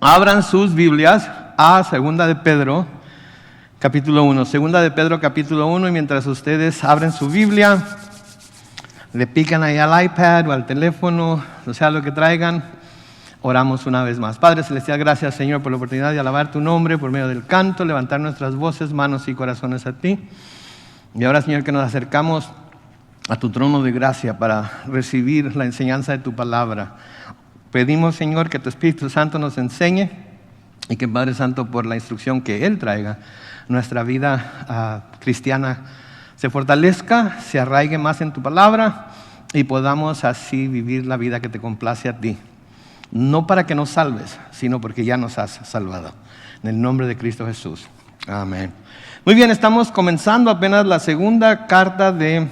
Abran sus Biblias a Segunda de Pedro, capítulo 1. Segunda de Pedro, capítulo 1, y mientras ustedes abren su Biblia, le pican ahí al iPad o al teléfono, o sea, lo que traigan, oramos una vez más. Padre Celestial, gracias, Señor, por la oportunidad de alabar tu nombre por medio del canto, levantar nuestras voces, manos y corazones a ti. Y ahora, Señor, que nos acercamos a tu trono de gracia para recibir la enseñanza de tu palabra. Pedimos, Señor, que tu Espíritu Santo nos enseñe y que, Padre Santo, por la instrucción que Él traiga, nuestra vida cristiana se fortalezca, se arraigue más en tu palabra y podamos así vivir la vida que te complace a ti. No para que nos salves, sino porque ya nos has salvado. En el nombre de Cristo Jesús. Amén. Muy bien, estamos comenzando apenas la segunda carta de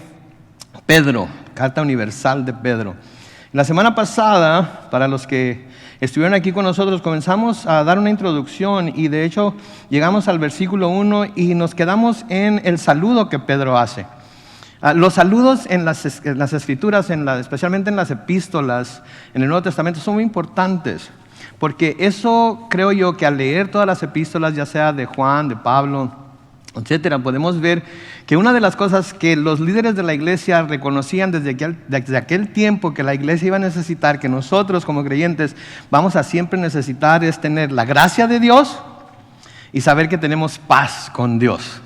Pedro, carta universal de Pedro. La semana pasada, para los que estuvieron aquí con nosotros, comenzamos a dar una introducción y de hecho llegamos al versículo 1 y nos quedamos en el saludo que Pedro hace. Los saludos en las escrituras, especialmente en las epístolas, en el Nuevo Testamento, son muy importantes, porque eso creo yo que al leer todas las epístolas, ya sea de Juan, de Pablo, etcétera, podemos ver que una de las cosas que los líderes de la iglesia reconocían desde aquel tiempo que la iglesia iba a necesitar, que nosotros como creyentes vamos a siempre necesitar, es tener la gracia de Dios y saber que tenemos paz con Dios,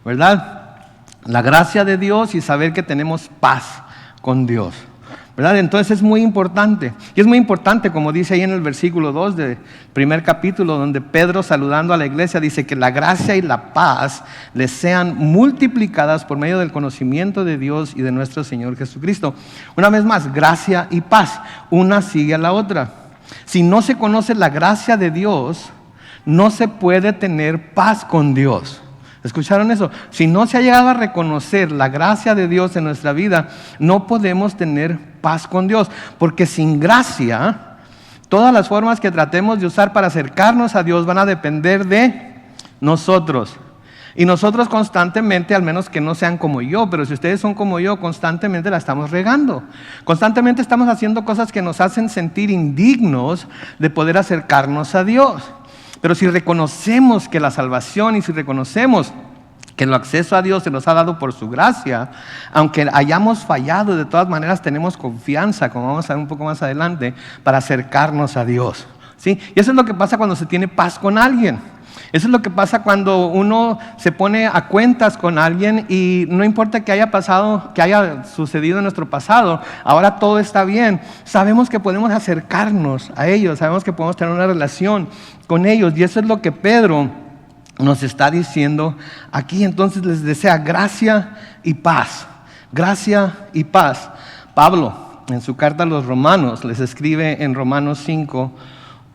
¿verdad? La gracia de Dios y saber que tenemos paz con Dios, ¿verdad? Entonces es muy importante. Y es muy importante, como dice ahí en el versículo 2 del primer capítulo, donde Pedro, saludando a la iglesia, dice que la gracia y la paz les sean multiplicadas por medio del conocimiento de Dios y de nuestro Señor Jesucristo. Una vez más, gracia y paz, una sigue a la otra. Si no se conoce la gracia de Dios, no se puede tener paz con Dios. ¿Escucharon eso? Si no se ha llegado a reconocer la gracia de Dios en nuestra vida, no podemos tener paz con Dios. Porque sin gracia, todas las formas que tratemos de usar para acercarnos a Dios van a depender de nosotros. Y nosotros constantemente, al menos que no sean como yo, pero si ustedes son como yo, constantemente la estamos regando. Constantemente estamos haciendo cosas que nos hacen sentir indignos de poder acercarnos a Dios. Pero si reconocemos que la salvación y si reconocemos que el acceso a Dios se nos ha dado por su gracia, aunque hayamos fallado, de todas maneras tenemos confianza, como vamos a ver un poco más adelante, para acercarnos a Dios, ¿sí? Y eso es lo que pasa cuando se tiene paz con alguien. Eso es lo que pasa cuando uno se pone a cuentas con alguien y no importa que haya pasado, que haya sucedido en nuestro pasado, ahora todo está bien. Sabemos que podemos acercarnos a ellos, sabemos que podemos tener una relación con ellos y eso es lo que Pedro nos está diciendo aquí. Entonces les desea gracia y paz, gracia y paz. Pablo, en su carta a los Romanos, les escribe en Romanos 5,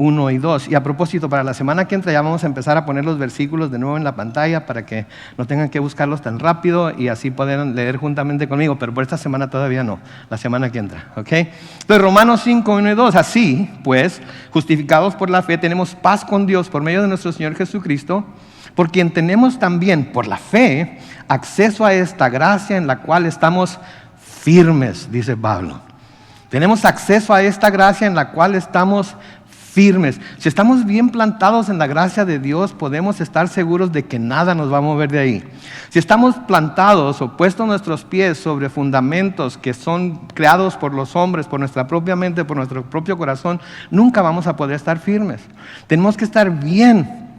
1 y 2. Y a propósito, para la semana que entra ya vamos a empezar a poner los versículos de nuevo en la pantalla para que no tengan que buscarlos tan rápido y así puedan leer juntamente conmigo, pero por esta semana todavía no, la semana que entra, ¿ok? Entonces Romanos 5, 1 y 2, así pues, justificados por la fe, tenemos paz con Dios por medio de nuestro Señor Jesucristo, por quien tenemos también, por la fe, acceso a esta gracia en la cual estamos firmes, dice Pablo. Tenemos acceso a esta gracia en la cual estamos firmes. Si estamos bien plantados en la gracia de Dios, podemos estar seguros de que nada nos va a mover de ahí. Si estamos plantados o puestos nuestros pies sobre fundamentos que son creados por los hombres, por nuestra propia mente, por nuestro propio corazón, nunca vamos a poder estar firmes. Tenemos que estar bien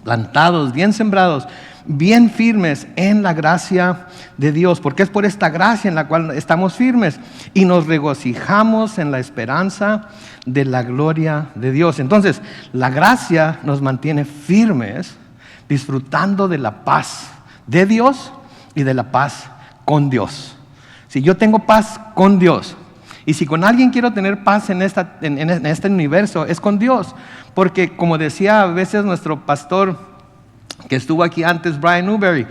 plantados, bien sembrados, bien firmes en la gracia de Dios, porque es por esta gracia en la cual estamos firmes y nos regocijamos en la esperanza de la gloria de Dios. Entonces, la gracia nos mantiene firmes, disfrutando de la paz de Dios y de la paz con Dios. Si yo tengo paz con Dios, y si con alguien quiero tener paz en este universo, es con Dios, porque como decía a veces nuestro pastor que estuvo aquí antes, Brian Newberry,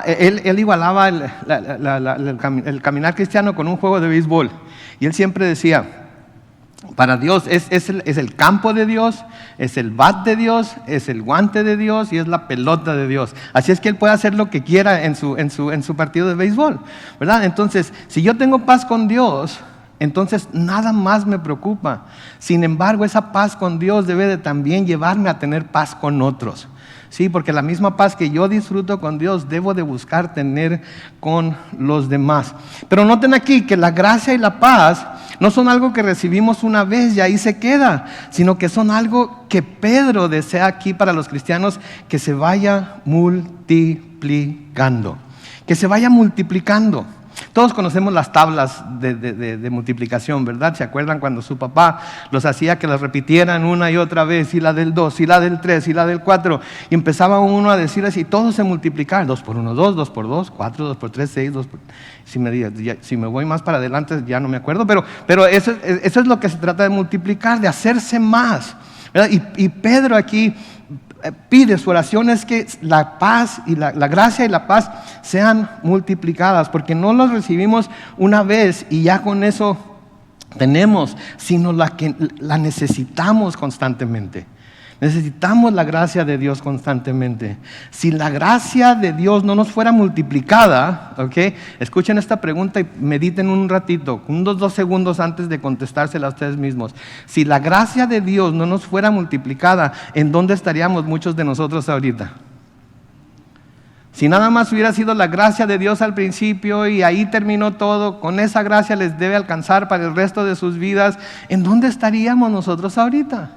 él igualaba el caminar cristiano con un juego de béisbol. Y él siempre decía, para Dios es el campo de Dios, es el bat de Dios, es el guante de Dios y es la pelota de Dios. Así es que Él puede hacer lo que quiera en su partido de béisbol, ¿verdad? Entonces, si yo tengo paz con Dios, entonces nada más me preocupa. Sin embargo, esa paz con Dios debe de también llevarme a tener paz con otros. Sí, porque la misma paz que yo disfruto con Dios, debo de buscar tener con los demás. Pero noten aquí que la gracia y la paz no son algo que recibimos una vez y ahí se queda, sino que son algo que Pedro desea aquí para los cristianos, que se vaya multiplicando. Que se vaya multiplicando. Todos conocemos las tablas de multiplicación, ¿verdad? ¿Se acuerdan cuando su papá los hacía que las repitieran una y otra vez? Y la del 2, y la del 3, y la del 4. Y empezaba uno a decir así, todos se multiplicaban. 2 por 1, 2, 2 por 2, 4, 2 por 3, 6, 2 por... Si me voy más para adelante ya no me acuerdo, pero eso es lo que se trata de multiplicar, de hacerse más, ¿verdad? Y Pedro aquí pide, su oración es que la paz y la gracia y la paz sean multiplicadas, porque no los recibimos una vez y ya con eso tenemos, sino la necesitamos constantemente. Necesitamos la gracia de Dios constantemente. Si la gracia de Dios no nos fuera multiplicada, ¿ok? Escuchen esta pregunta y mediten un ratito, unos 2 segundos antes de contestársela a ustedes mismos. Si la gracia de Dios no nos fuera multiplicada, ¿en dónde estaríamos muchos de nosotros ahorita? Si nada más hubiera sido la gracia de Dios al principio y ahí terminó todo, con esa gracia les debe alcanzar para el resto de sus vidas, ¿en dónde estaríamos nosotros ahorita?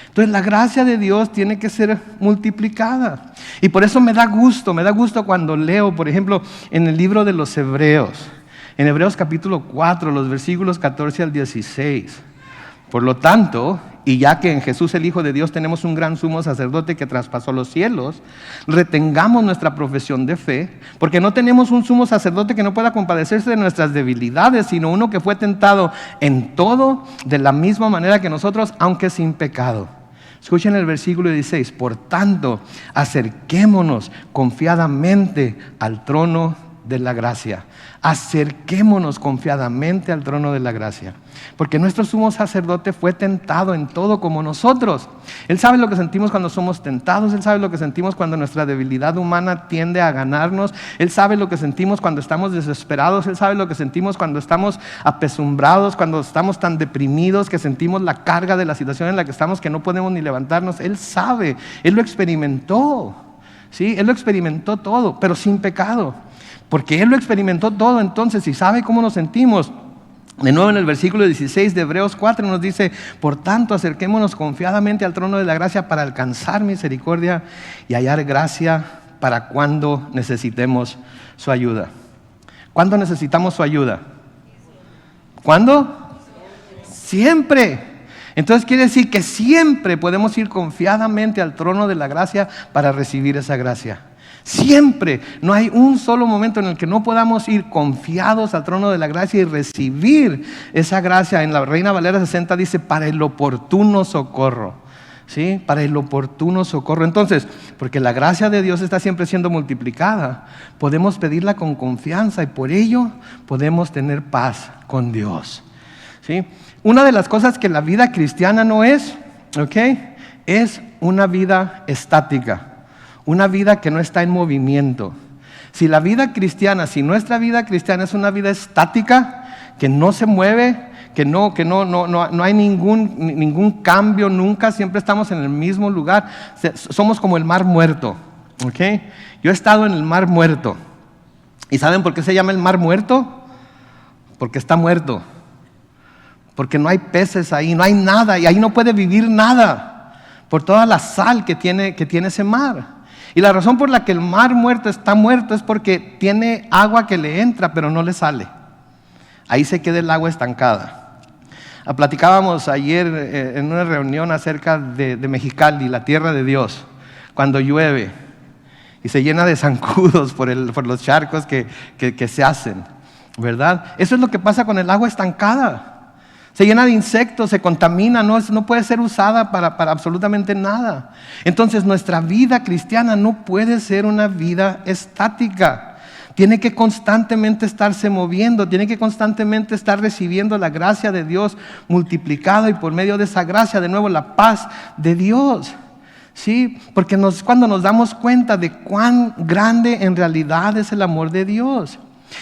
Entonces la gracia de Dios tiene que ser multiplicada. Y por eso me da gusto cuando leo, por ejemplo, en el libro de los Hebreos, en Hebreos capítulo 4, los versículos 14 al 16. Por lo tanto, y ya que en Jesús el Hijo de Dios tenemos un gran sumo sacerdote que traspasó los cielos, retengamos nuestra profesión de fe, porque no tenemos un sumo sacerdote que no pueda compadecerse de nuestras debilidades, sino uno que fue tentado en todo de la misma manera que nosotros, aunque sin pecado. Escuchen el versículo 16. Por tanto, acerquémonos confiadamente al trono de la gracia. Acerquémonos confiadamente al trono de la gracia. Porque nuestro sumo sacerdote fue tentado en todo como nosotros. Él sabe lo que sentimos cuando somos tentados. Él sabe lo que sentimos cuando nuestra debilidad humana tiende a ganarnos. Él sabe lo que sentimos cuando estamos desesperados. Él sabe lo que sentimos cuando estamos apesumbrados, cuando estamos tan deprimidos que sentimos la carga de la situación en la que estamos que no podemos ni levantarnos. Él sabe, Él lo experimentó. ¿Sí? Él lo experimentó todo, pero sin pecado. Porque Él lo experimentó todo, entonces, y sabe cómo nos sentimos. De nuevo en el versículo 16 de Hebreos 4 nos dice: por tanto, acerquémonos confiadamente al trono de la gracia para alcanzar misericordia y hallar gracia para cuando necesitemos su ayuda. ¿Cuándo necesitamos su ayuda? ¿Cuándo? Siempre. Entonces quiere decir que siempre podemos ir confiadamente al trono de la gracia para recibir esa gracia. Siempre, no hay un solo momento en el que no podamos ir confiados al trono de la gracia y recibir esa gracia. En la Reina Valera 60 dice: para el oportuno socorro. ¿Sí? Para el oportuno socorro. Entonces, porque la gracia de Dios está siempre siendo multiplicada, podemos pedirla con confianza y por ello podemos tener paz con Dios. ¿Sí? Una de las cosas que la vida cristiana no es, ¿ok?, es una vida estática. Una vida que no está en movimiento. Si la vida cristiana, si nuestra vida cristiana es una vida estática, que no se mueve, que no hay ningún cambio nunca, siempre estamos en el mismo lugar, somos como el mar muerto. ¿Okay? Yo he estado en el mar muerto. ¿Y saben por qué se llama el mar muerto? Porque está muerto. Porque no hay peces ahí, no hay nada, y ahí no puede vivir nada, por toda la sal que tiene ese mar. Y la razón por la que el mar muerto está muerto es porque tiene agua que le entra, pero no le sale. Ahí se queda el agua estancada. Platicábamos ayer en una reunión acerca de Mexicali, la tierra de Dios, cuando llueve y se llena de zancudos por los charcos que se hacen, ¿verdad? Eso es lo que pasa con el agua estancada. Se llena de insectos, se contamina, no puede ser usada para absolutamente nada. Entonces nuestra vida cristiana no puede ser una vida estática. Tiene que constantemente estarse moviendo, tiene que constantemente estar recibiendo la gracia de Dios multiplicada y por medio de esa gracia, de nuevo, la paz de Dios. ¿Sí? Porque cuando nos damos cuenta de cuán grande en realidad es el amor de Dios.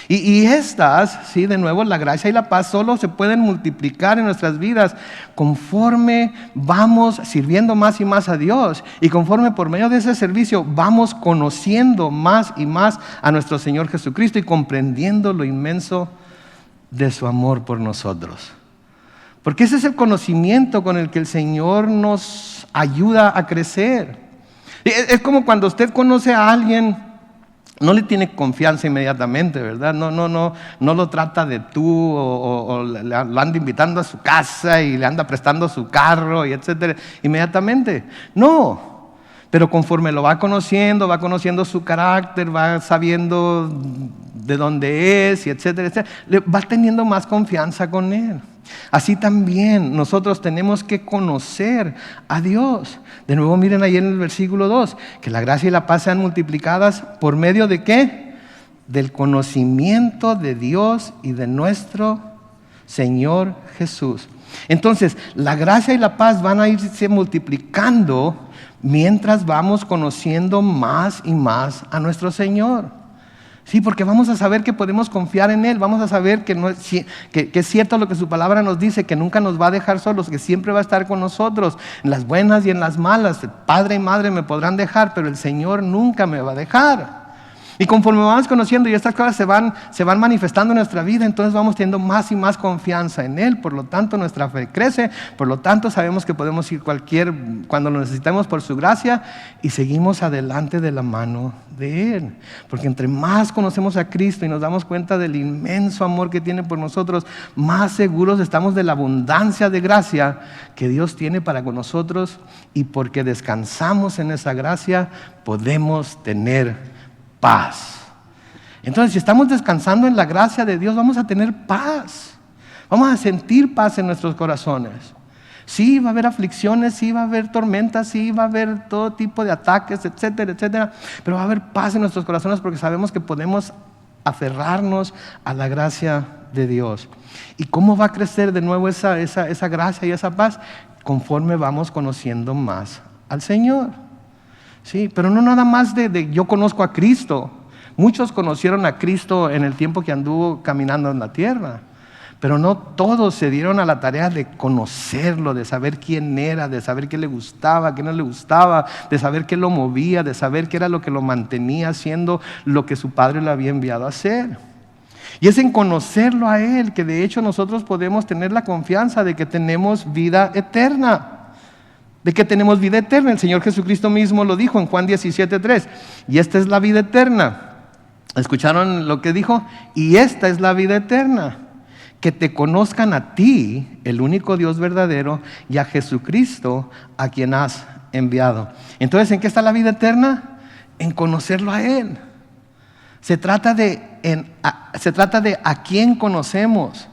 Y estas, sí, de nuevo, la gracia y la paz solo se pueden multiplicar en nuestras vidas conforme vamos sirviendo más y más a Dios, y conforme por medio de ese servicio vamos conociendo más y más a nuestro Señor Jesucristo y comprendiendo lo inmenso de su amor por nosotros. Porque ese es el conocimiento con el que el Señor nos ayuda a crecer. Es como cuando usted conoce a alguien, no le tiene confianza inmediatamente, ¿verdad? No lo trata de tú o lo anda invitando a su casa y le anda prestando su carro y etcétera, inmediatamente. No, pero conforme lo va conociendo su carácter, va sabiendo de dónde es y etcétera, etcétera, va teniendo más confianza con él. Así también nosotros tenemos que conocer a Dios. De nuevo miren ahí en el versículo 2, que la gracia y la paz sean multiplicadas por medio de ¿qué? Del conocimiento de Dios y de nuestro Señor Jesús. Entonces, la gracia y la paz van a irse multiplicando mientras vamos conociendo más y más a nuestro Señor. Sí, porque vamos a saber que podemos confiar en Él, vamos a saber que es cierto lo que su palabra nos dice, que nunca nos va a dejar solos, que siempre va a estar con nosotros, en las buenas y en las malas. Padre y madre me podrán dejar, pero el Señor nunca me va a dejar. Y conforme vamos conociendo y estas cosas se van manifestando en nuestra vida, entonces vamos teniendo más y más confianza en Él. Por lo tanto, nuestra fe crece. Por lo tanto, sabemos que podemos ir cuando lo necesitemos por su gracia, y seguimos adelante de la mano de Él. Porque entre más conocemos a Cristo y nos damos cuenta del inmenso amor que tiene por nosotros, más seguros estamos de la abundancia de gracia que Dios tiene para con nosotros, y porque descansamos en esa gracia, podemos tener paz. Entonces, si estamos descansando en la gracia de Dios, vamos a tener paz. Vamos a sentir paz en nuestros corazones. Sí, va a haber aflicciones, sí, va a haber tormentas, sí, va a haber todo tipo de ataques, etcétera, etcétera. Pero va a haber paz en nuestros corazones porque sabemos que podemos aferrarnos a la gracia de Dios. ¿Y cómo va a crecer de nuevo esa gracia y esa paz? Conforme vamos conociendo más al Señor. Sí, pero no nada más de yo conozco a Cristo. Muchos conocieron a Cristo en el tiempo que anduvo caminando en la tierra, pero no todos se dieron a la tarea de conocerlo, de saber quién era, de saber qué le gustaba, qué no le gustaba, de saber qué lo movía, de saber qué era lo que lo mantenía haciendo lo que su Padre le había enviado a hacer. Y es en conocerlo a Él que de hecho nosotros podemos tener la confianza de que tenemos vida eterna. El Señor Jesucristo mismo lo dijo en Juan 17:3. Y esta es la vida eterna. ¿Escucharon lo que dijo? Y esta es la vida eterna, que te conozcan a ti, el único Dios verdadero, y a Jesucristo, a quien has enviado. Entonces, ¿en qué está la vida eterna? En conocerlo a Él. Se trata de a quién conocemos.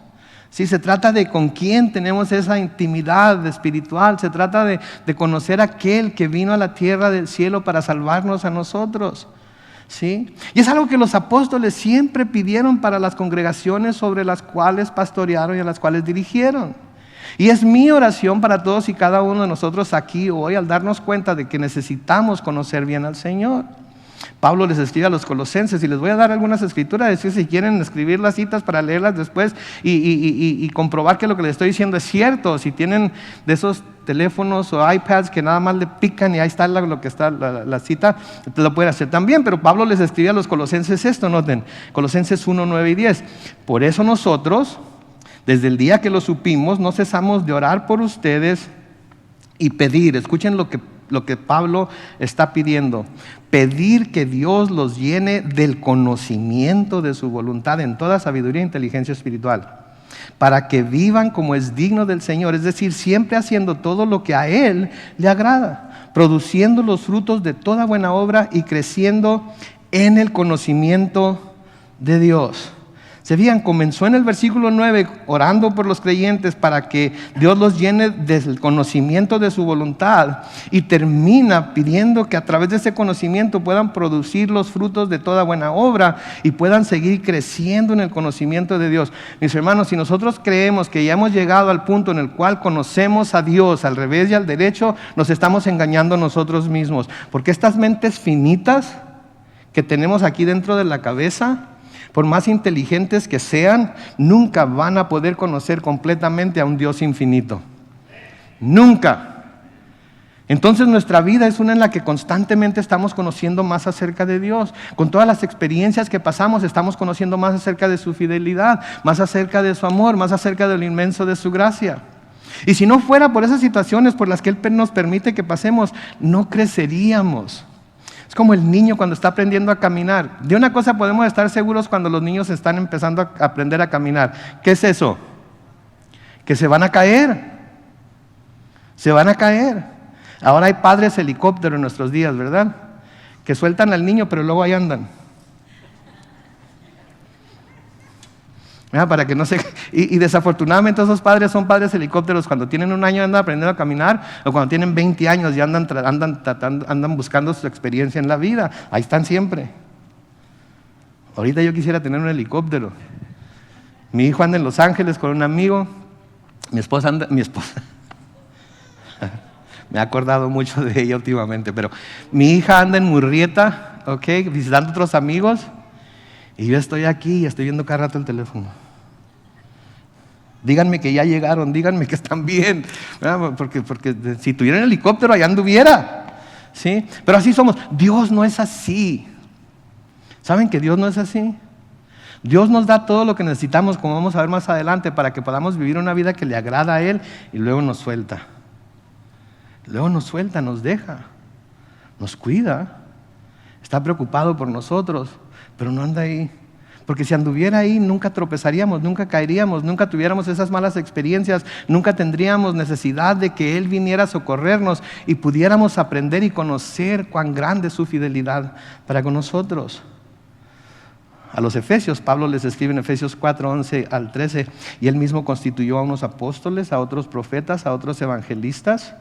Sí, se trata de con quién tenemos esa intimidad espiritual. Se trata de conocer a aquel que vino a la tierra del cielo para salvarnos a nosotros. ¿Sí? Y es algo que los apóstoles siempre pidieron para las congregaciones sobre las cuales pastorearon y a las cuales dirigieron. Y es mi oración para todos y cada uno de nosotros aquí hoy, al darnos cuenta de que necesitamos conocer bien al Señor. Pablo les escribe a los colosenses, y les voy a dar algunas escrituras, decir si quieren escribir las citas para leerlas después y comprobar que lo que les estoy diciendo es cierto. Si tienen de esos teléfonos o iPads que nada más le pican y ahí está lo que está la cita, lo pueden hacer también. Pero Pablo les escribe a los colosenses esto, noten, Colosenses 1, 9 y 10. Por eso nosotros, desde el día que lo supimos, no cesamos de orar por ustedes y pedir. Escuchen lo que Pablo está pidiendo: pedir que Dios los llene del conocimiento de su voluntad en toda sabiduría e inteligencia espiritual, para que vivan como es digno del Señor, es decir, siempre haciendo todo lo que a Él le agrada, produciendo los frutos de toda buena obra y creciendo en el conocimiento de Dios. Se fijan, comenzó en el versículo 9 orando por los creyentes para que Dios los llene del conocimiento de su voluntad, y termina pidiendo que a través de ese conocimiento puedan producir los frutos de toda buena obra y puedan seguir creciendo en el conocimiento de Dios. Mis hermanos, si nosotros creemos que ya hemos llegado al punto en el cual conocemos a Dios al revés y al derecho, nos estamos engañando nosotros mismos, porque estas mentes finitas que tenemos aquí dentro de la cabeza Por más inteligentes que sean, nunca van a poder conocer completamente a un Dios infinito. Nunca. Entonces nuestra vida es una en la que constantemente estamos conociendo más acerca de Dios. Con todas las experiencias que pasamos, estamos conociendo más acerca de su fidelidad, más acerca de su amor, más acerca de lo inmenso de su gracia. Y si no fuera por esas situaciones por las que Él nos permite que pasemos, no creceríamos. Es como el niño cuando está aprendiendo a caminar. De una cosa podemos estar seguros cuando los niños están empezando a aprender a caminar. ¿Qué es eso? Que se van a caer. Se van a caer. Ahora hay padres helicóptero en nuestros días, ¿verdad? Que sueltan al niño, pero luego ahí andan. Para que no se... Y desafortunadamente esos padres son padres helicópteros. Cuando tienen un año andan aprendiendo a caminar, o cuando tienen 20 años ya andan buscando su experiencia en la vida. Ahí están siempre. Ahorita yo quisiera tener un helicóptero. Mi hijo anda en Los Ángeles con un amigo. Mi esposa me he acordado mucho de ella últimamente, pero mi hija anda en Murrieta, visitando a otros amigos, y yo estoy aquí y estoy viendo cada rato el teléfono. Díganme que ya llegaron, díganme que están bien, porque si tuvieran helicóptero allá anduviera, ¿sí? Pero así somos. Dios no es así. ¿Saben que Dios no es así? Dios nos da todo lo que necesitamos, como vamos a ver más adelante, para que podamos vivir una vida que le agrada a Él, y luego nos suelta. Luego nos suelta, nos deja, nos cuida, está preocupado por nosotros, pero no anda ahí. Porque si anduviera ahí, nunca tropezaríamos, nunca caeríamos, nunca tuviéramos esas malas experiencias, nunca tendríamos necesidad de que Él viniera a socorrernos y pudiéramos aprender y conocer cuán grande es su fidelidad para con nosotros. A los Efesios, Pablo les escribe en Efesios 4, 11 al 13, y Él mismo constituyó a unos apóstoles, a otros profetas, a otros evangelistas,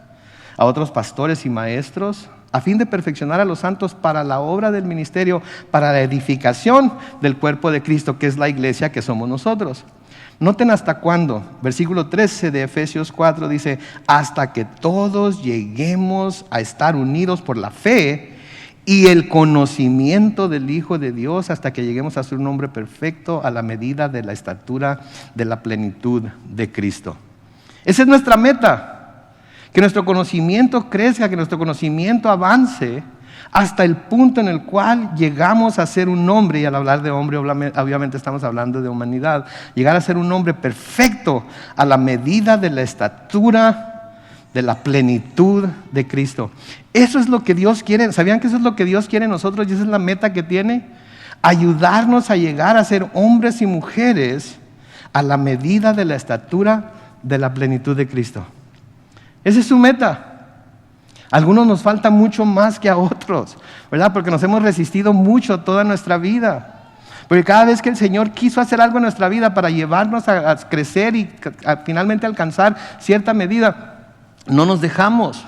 a otros pastores y maestros, a fin de perfeccionar a los santos para la obra del ministerio, para la edificación del cuerpo de Cristo, que es la iglesia que somos nosotros. Noten hasta cuándo. Versículo 13 de Efesios 4 dice: hasta que todos lleguemos a estar unidos por la fe y el conocimiento del Hijo de Dios, hasta que lleguemos a ser un hombre perfecto a la medida de la estatura de la plenitud de Cristo. Esa es nuestra meta. Que nuestro conocimiento crezca, que nuestro conocimiento avance hasta el punto en el cual llegamos a ser un hombre, y al hablar de hombre obviamente estamos hablando de humanidad, llegar a ser un hombre perfecto a la medida de la estatura de la plenitud de Cristo. Eso es lo que Dios quiere. ¿Sabían que eso es lo que Dios quiere en nosotros y esa es la meta que tiene? Ayudarnos a llegar a ser hombres y mujeres a la medida de la estatura de la plenitud de Cristo. Esa es su meta. A algunos nos falta mucho más que a otros, ¿verdad? Porque nos hemos resistido mucho toda nuestra vida. Porque cada vez que el Señor quiso hacer algo en nuestra vida para llevarnos a crecer y finalmente alcanzar cierta medida, no nos dejamos.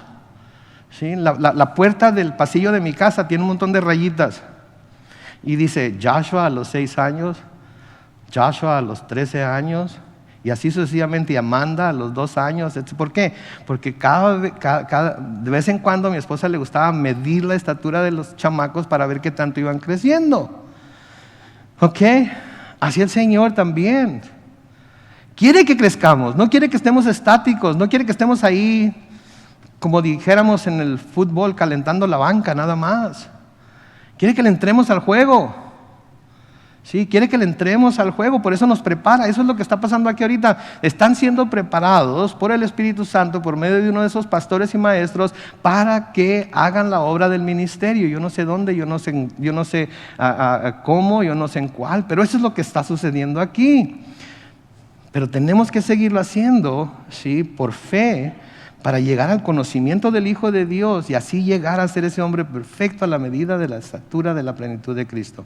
¿Sí? La puerta del pasillo de mi casa tiene un montón de rayitas. Y dice Joshua a los 6 años, Joshua a los 13 años, y así sucesivamente, y Amanda a los 2 años. ¿Por qué? Porque de vez en cuando a mi esposa le gustaba medir la estatura de los chamacos para ver qué tanto iban creciendo. Así el Señor también. Quiere que crezcamos, no quiere que estemos estáticos, no quiere que estemos ahí, como dijéramos en el fútbol, calentando la banca nada más. Quiere que le entremos al juego. Sí, quiere que le entremos al juego, por eso nos prepara. Eso es lo que está pasando aquí ahorita. Están siendo preparados por el Espíritu Santo, por medio de uno de esos pastores y maestros, para que hagan la obra del ministerio. Yo no sé dónde, yo no sé cómo, yo no sé en cuál, pero eso es lo que está sucediendo aquí. Pero tenemos que seguirlo haciendo, ¿sí? Por fe, para llegar al conocimiento del Hijo de Dios y así llegar a ser ese hombre perfecto a la medida de la estatura de la plenitud de Cristo.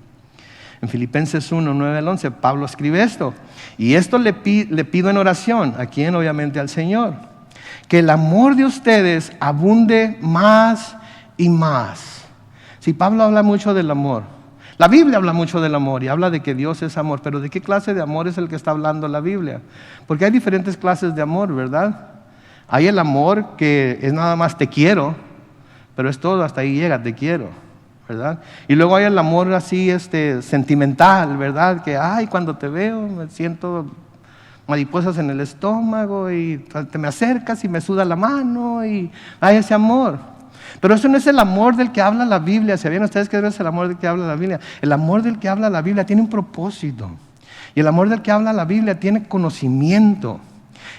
En Filipenses 1, 9 al 11, Pablo escribe esto. Y esto le pido en oración, ¿a quién? Obviamente al Señor. Que el amor de ustedes abunde más y más. Sí, Pablo habla mucho del amor. La Biblia habla mucho del amor y habla de que Dios es amor. Pero ¿de qué clase de amor es el que está hablando la Biblia? Porque hay diferentes clases de amor, ¿verdad? Hay el amor que es nada más te quiero, pero es todo, hasta ahí llega, te quiero. ¿verdad? Y luego hay el amor así sentimental, ¿verdad? Que, ay, cuando te veo me siento mariposas en el estómago y te me acercas y me suda la mano y hay ese amor. Pero eso no es el amor del que habla la Biblia. ¿Sabían ustedes que no es el amor del que habla la Biblia? El amor del que habla la Biblia tiene un propósito. Y el amor del que habla la Biblia tiene conocimiento.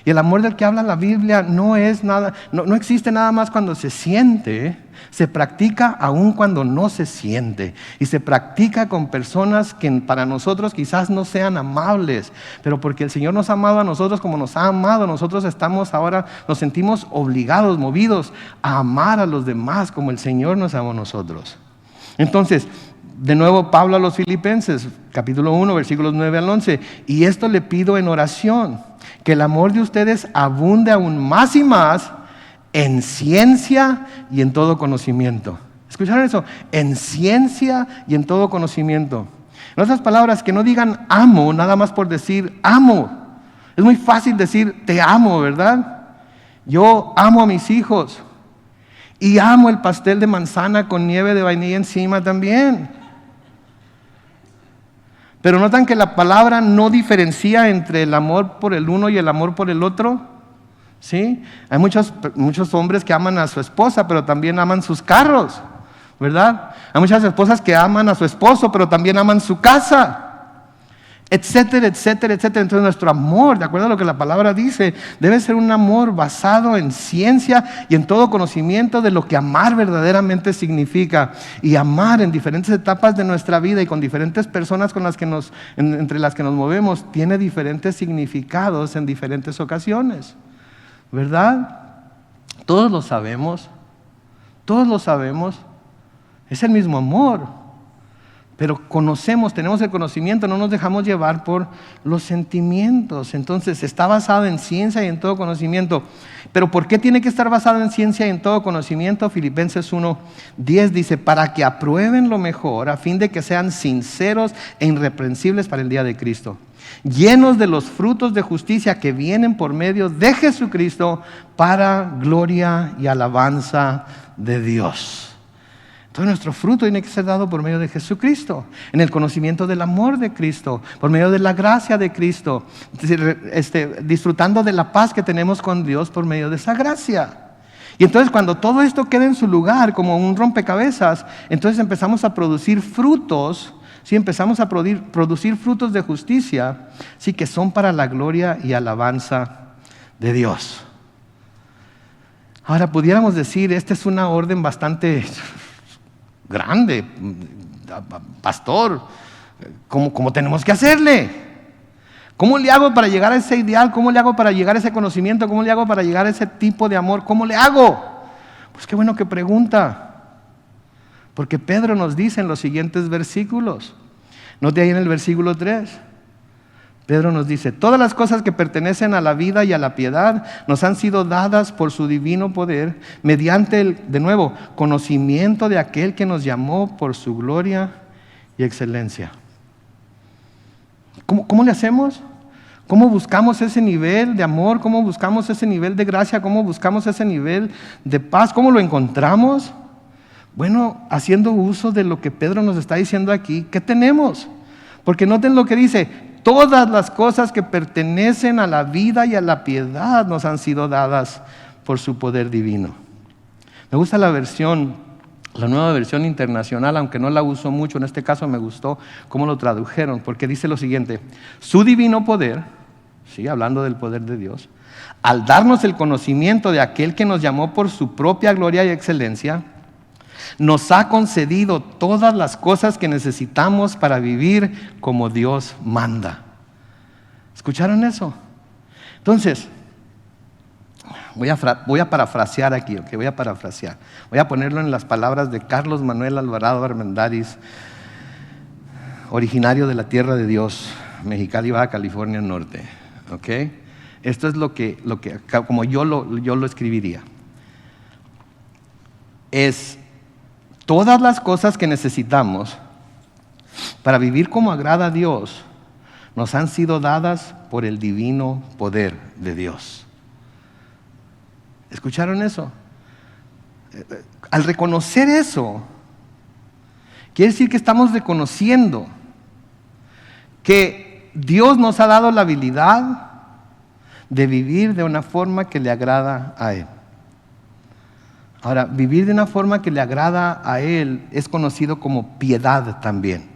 Y el amor del que habla la Biblia no es nada, no existe nada más cuando se siente, se practica aún cuando no se siente. Y se practica con personas que para nosotros quizás no sean amables, pero porque el Señor nos ha amado a nosotros como nos ha amado, nosotros estamos ahora, nos sentimos obligados, movidos a amar a los demás como el Señor nos amó a nosotros. Entonces, de nuevo Pablo a los Filipenses, capítulo 1, versículos 9 al 11, y esto le pido en oración, que el amor de ustedes abunde aún más y más en ciencia y en todo conocimiento. ¿Escucharon eso? En ciencia y en todo conocimiento. En otras palabras, que no digan amo nada más por decir amo. Es muy fácil decir te amo, ¿verdad? Yo amo a mis hijos y amo el pastel de manzana con nieve de vainilla encima también. Pero notan que la palabra no diferencia entre el amor por el uno y el amor por el otro. ¿Sí? Hay muchos hombres que aman a su esposa, pero también aman sus carros, ¿verdad? Hay muchas esposas que aman a su esposo, pero también aman su casa, etcétera, etcétera, etcétera. Entonces nuestro amor, de acuerdo a lo que la palabra dice, debe ser un amor basado en ciencia y en todo conocimiento de lo que amar verdaderamente significa. Y amar en diferentes etapas de nuestra vida y con diferentes personas con las que entre las que nos movemos tiene diferentes significados en diferentes ocasiones, ¿verdad? Todos lo sabemos, es el mismo amor, pero conocemos, tenemos el conocimiento, no nos dejamos llevar por los sentimientos. Entonces está basado en ciencia y en todo conocimiento. Pero ¿por qué tiene que estar basado en ciencia y en todo conocimiento? Filipenses 1:10 dice, para que aprueben lo mejor, a fin de que sean sinceros e irreprensibles para el día de Cristo, llenos de los frutos de justicia que vienen por medio de Jesucristo para gloria y alabanza de Dios. Entonces nuestro fruto tiene que ser dado por medio de Jesucristo, en el conocimiento del amor de Cristo, por medio de la gracia de Cristo, disfrutando de la paz que tenemos con Dios por medio de esa gracia. Y entonces cuando todo esto queda en su lugar como un rompecabezas, entonces empezamos a producir frutos. Sí, empezamos a producir frutos de justicia, sí, que son para la gloria y alabanza de Dios. Ahora pudiéramos decir, esta es una orden bastante grande, pastor, ¿cómo tenemos que hacerle? ¿Cómo le hago para llegar a ese ideal? ¿Cómo le hago para llegar a ese conocimiento? ¿Cómo le hago para llegar a ese tipo de amor? ¿Cómo le hago? Pues qué bueno que pregunta. Porque Pedro nos dice en los siguientes versículos, note ahí en el versículo 3, Pedro nos dice, todas las cosas que pertenecen a la vida y a la piedad nos han sido dadas por su divino poder, mediante de nuevo, conocimiento de aquel que nos llamó por su gloria y excelencia. ¿Cómo le hacemos? ¿Cómo buscamos ese nivel de amor? ¿Cómo buscamos ese nivel de gracia? ¿Cómo buscamos ese nivel de paz? ¿Cómo lo encontramos? Bueno, haciendo uso de lo que Pedro nos está diciendo aquí, ¿qué tenemos? Porque noten lo que dice, todas las cosas que pertenecen a la vida y a la piedad nos han sido dadas por su poder divino. Me gusta la nueva versión internacional, aunque no la uso mucho, en este caso me gustó cómo lo tradujeron, porque dice lo siguiente, su divino poder, sí, hablando del poder de Dios, al darnos el conocimiento de aquel que nos llamó por su propia gloria y excelencia, nos ha concedido todas las cosas que necesitamos para vivir como Dios manda. ¿Escucharon eso? Entonces, voy a parafrasear aquí, ¿ok? Voy a ponerlo en las palabras de Carlos Manuel Alvarado Armendáriz, originario de la tierra de Dios, Mexicali, Baja California Norte, ¿ok? Esto es lo que como yo lo escribiría. Es todas las cosas que necesitamos para vivir como agrada a Dios nos han sido dadas por el divino poder de Dios. ¿Escucharon eso? Al reconocer eso, Quiere decir que estamos reconociendo que Dios nos ha dado la habilidad de vivir de una forma que le agrada a Él. Ahora, vivir de una forma que le agrada a Él es conocido como piedad también.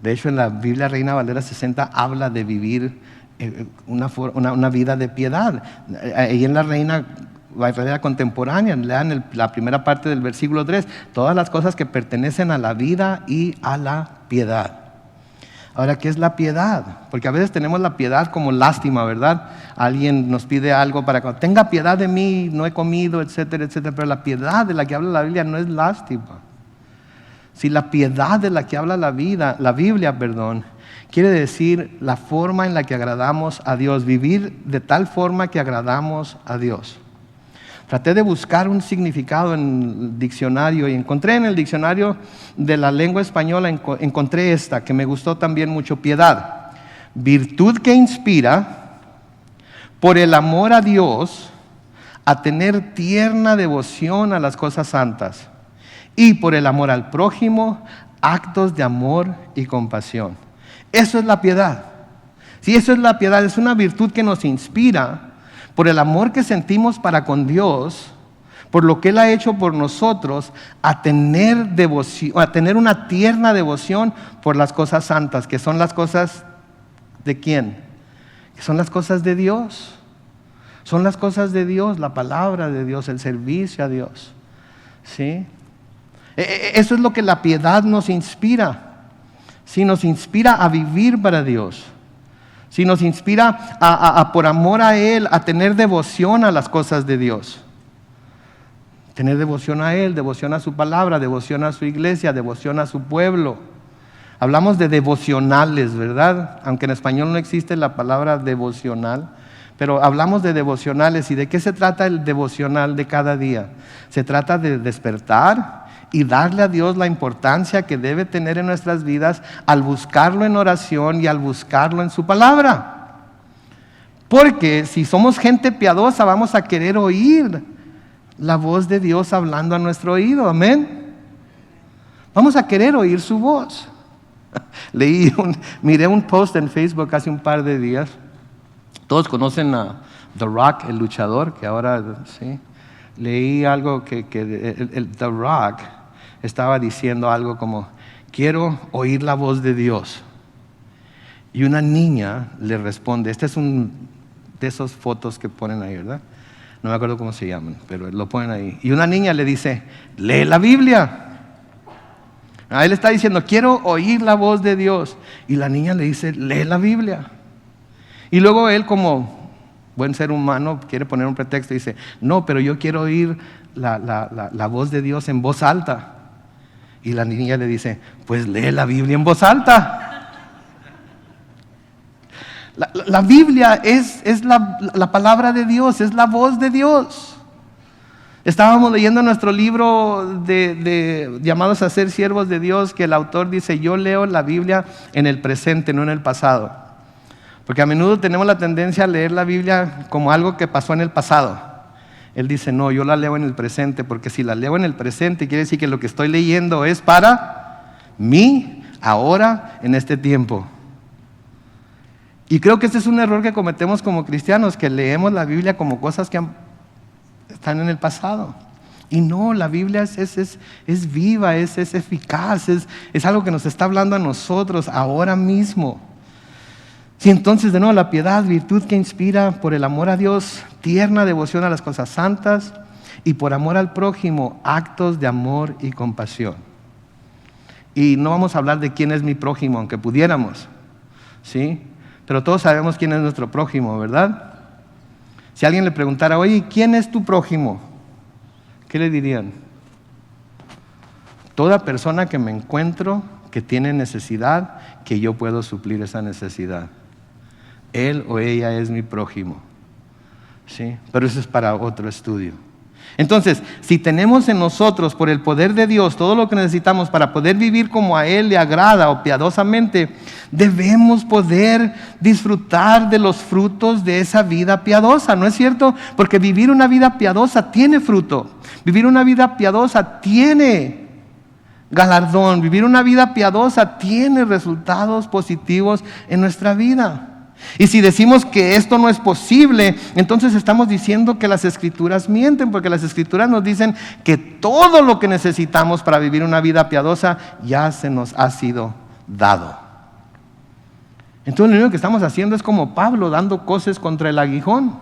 De hecho, en la Biblia Reina Valera 60 habla de vivir una vida de piedad. Ahí en la Reina Valera contemporánea, lean la primera parte del versículo 3, todas las cosas que pertenecen a la vida y a la piedad. Ahora, ¿qué es la piedad? Porque a veces tenemos la piedad como lástima, ¿verdad? Alguien nos pide algo para que tenga piedad de mí, no he comido, etcétera, etcétera. Pero la piedad de la que habla la Biblia no es lástima. Si la piedad de la que habla la Biblia, quiere decir la forma en la que agradamos a Dios, vivir de tal forma que agradamos a Dios. Traté de buscar un significado en el diccionario y encontré en el diccionario de la lengua española, encontré esta que me gustó también mucho: piedad, virtud que inspira por el amor a Dios a tener tierna devoción a las cosas santas y por el amor al prójimo, actos de amor y compasión. Eso es la piedad. Si eso es la piedad, es una virtud que nos inspira por el amor que sentimos para con Dios, por lo que Él ha hecho por nosotros, a tener devoción, a tener una tierna devoción por las cosas santas, que son las cosas ¿de quién? Que son las cosas de Dios. Son las cosas de Dios, la palabra de Dios, el servicio a Dios. ¿Sí? Eso es lo que la piedad nos inspira. Sí, nos inspira a vivir para Dios. Si nos inspira por amor a Él, a tener devoción a las cosas de Dios. Tener devoción a Él, devoción a su palabra, devoción a su iglesia, devoción a su pueblo. Hablamos de devocionales, ¿verdad? Aunque en español no existe la palabra devocional, pero hablamos de devocionales. ¿Y de qué se trata el devocional de cada día? Se trata de despertar y darle a Dios la importancia que debe tener en nuestras vidas al buscarlo en oración y al buscarlo en su palabra. Porque si somos gente piadosa, vamos a querer oír la voz de Dios hablando a nuestro oído, amén. Vamos a querer oír su voz. Miré un post en Facebook hace un par de días. Todos conocen a The Rock, el luchador, que ahora, sí. Leí algo que The Rock estaba diciendo algo como: quiero oír la voz de Dios. Y una niña le responde, este es un de esas fotos que ponen ahí, ¿verdad? No me acuerdo cómo se llaman, pero lo ponen ahí. Y una niña le dice: lee la Biblia. A él está diciendo: quiero oír la voz de Dios. Y la niña le dice: lee la Biblia. Y luego él, como buen ser humano, quiere poner un pretexto y dice: no, pero yo quiero oír la voz de Dios en voz alta. Y la niña le dice: pues lee la Biblia en voz alta. La Biblia es la palabra de Dios, es la voz de Dios. Estábamos leyendo nuestro libro de llamados a ser siervos de Dios, que el autor dice: yo leo la Biblia en el presente, no en el pasado. Porque a menudo tenemos la tendencia a leer la Biblia como algo que pasó en el pasado. Él dice: no, yo la leo en el presente, porque si la leo en el presente quiere decir que lo que estoy leyendo es para mí, ahora, en este tiempo. Y creo que este es un error que cometemos como cristianos, que leemos la Biblia como cosas que están en el pasado. Y no, la Biblia es viva, es eficaz, es algo que nos está hablando a nosotros ahora mismo. Sí, entonces, de nuevo, la piedad, virtud que inspira por el amor a Dios, tierna devoción a las cosas santas, y por amor al prójimo, actos de amor y compasión. Y no vamos a hablar de quién es mi prójimo, aunque pudiéramos, ¿sí? Pero todos sabemos quién es nuestro prójimo, ¿verdad? Si alguien le preguntara: oye, ¿quién es tu prójimo? ¿Qué le dirían? Toda persona que me encuentro que tiene necesidad, que yo puedo suplir esa necesidad. Él o ella es mi prójimo. ¿Sí? Pero eso es para otro estudio. Entonces, si tenemos en nosotros, por el poder de Dios, todo lo que necesitamos para poder vivir como a Él le agrada o piadosamente, debemos poder disfrutar de los frutos de esa vida piadosa, ¿no es cierto? Porque vivir una vida piadosa tiene fruto. Vivir una vida piadosa tiene galardón. Vivir una vida piadosa tiene resultados positivos en nuestra vida. Y si decimos que esto no es posible, entonces estamos diciendo que las Escrituras mienten, porque las Escrituras nos dicen que todo lo que necesitamos para vivir una vida piadosa ya se nos ha sido dado. Entonces lo único que estamos haciendo es como Pablo, dando coces contra el aguijón,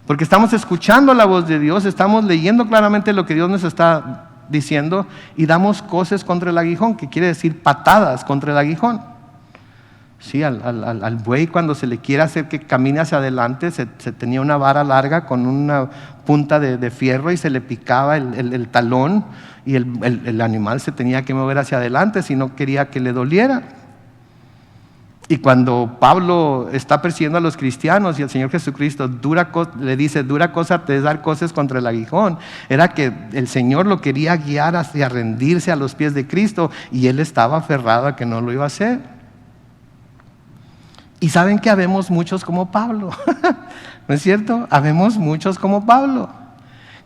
porque estamos escuchando la voz de Dios, estamos leyendo claramente lo que Dios nos está diciendo y damos coces contra el aguijón, que quiere decir patadas contra el aguijón. Sí, al buey, cuando se le quiere hacer que camine hacia adelante, se tenía una vara larga con una punta de fierro y se le picaba el talón, y el animal se tenía que mover hacia adelante si no quería que le doliera. Y cuando Pablo está persiguiendo a los cristianos y el Señor Jesucristo le dice, dura cosa te es dar coces contra el aguijón, era que el Señor lo quería guiar hacia rendirse a los pies de Cristo, y él estaba aferrado a que no lo iba a hacer. Y saben que habemos muchos como Pablo, ¿no es cierto? Habemos muchos como Pablo,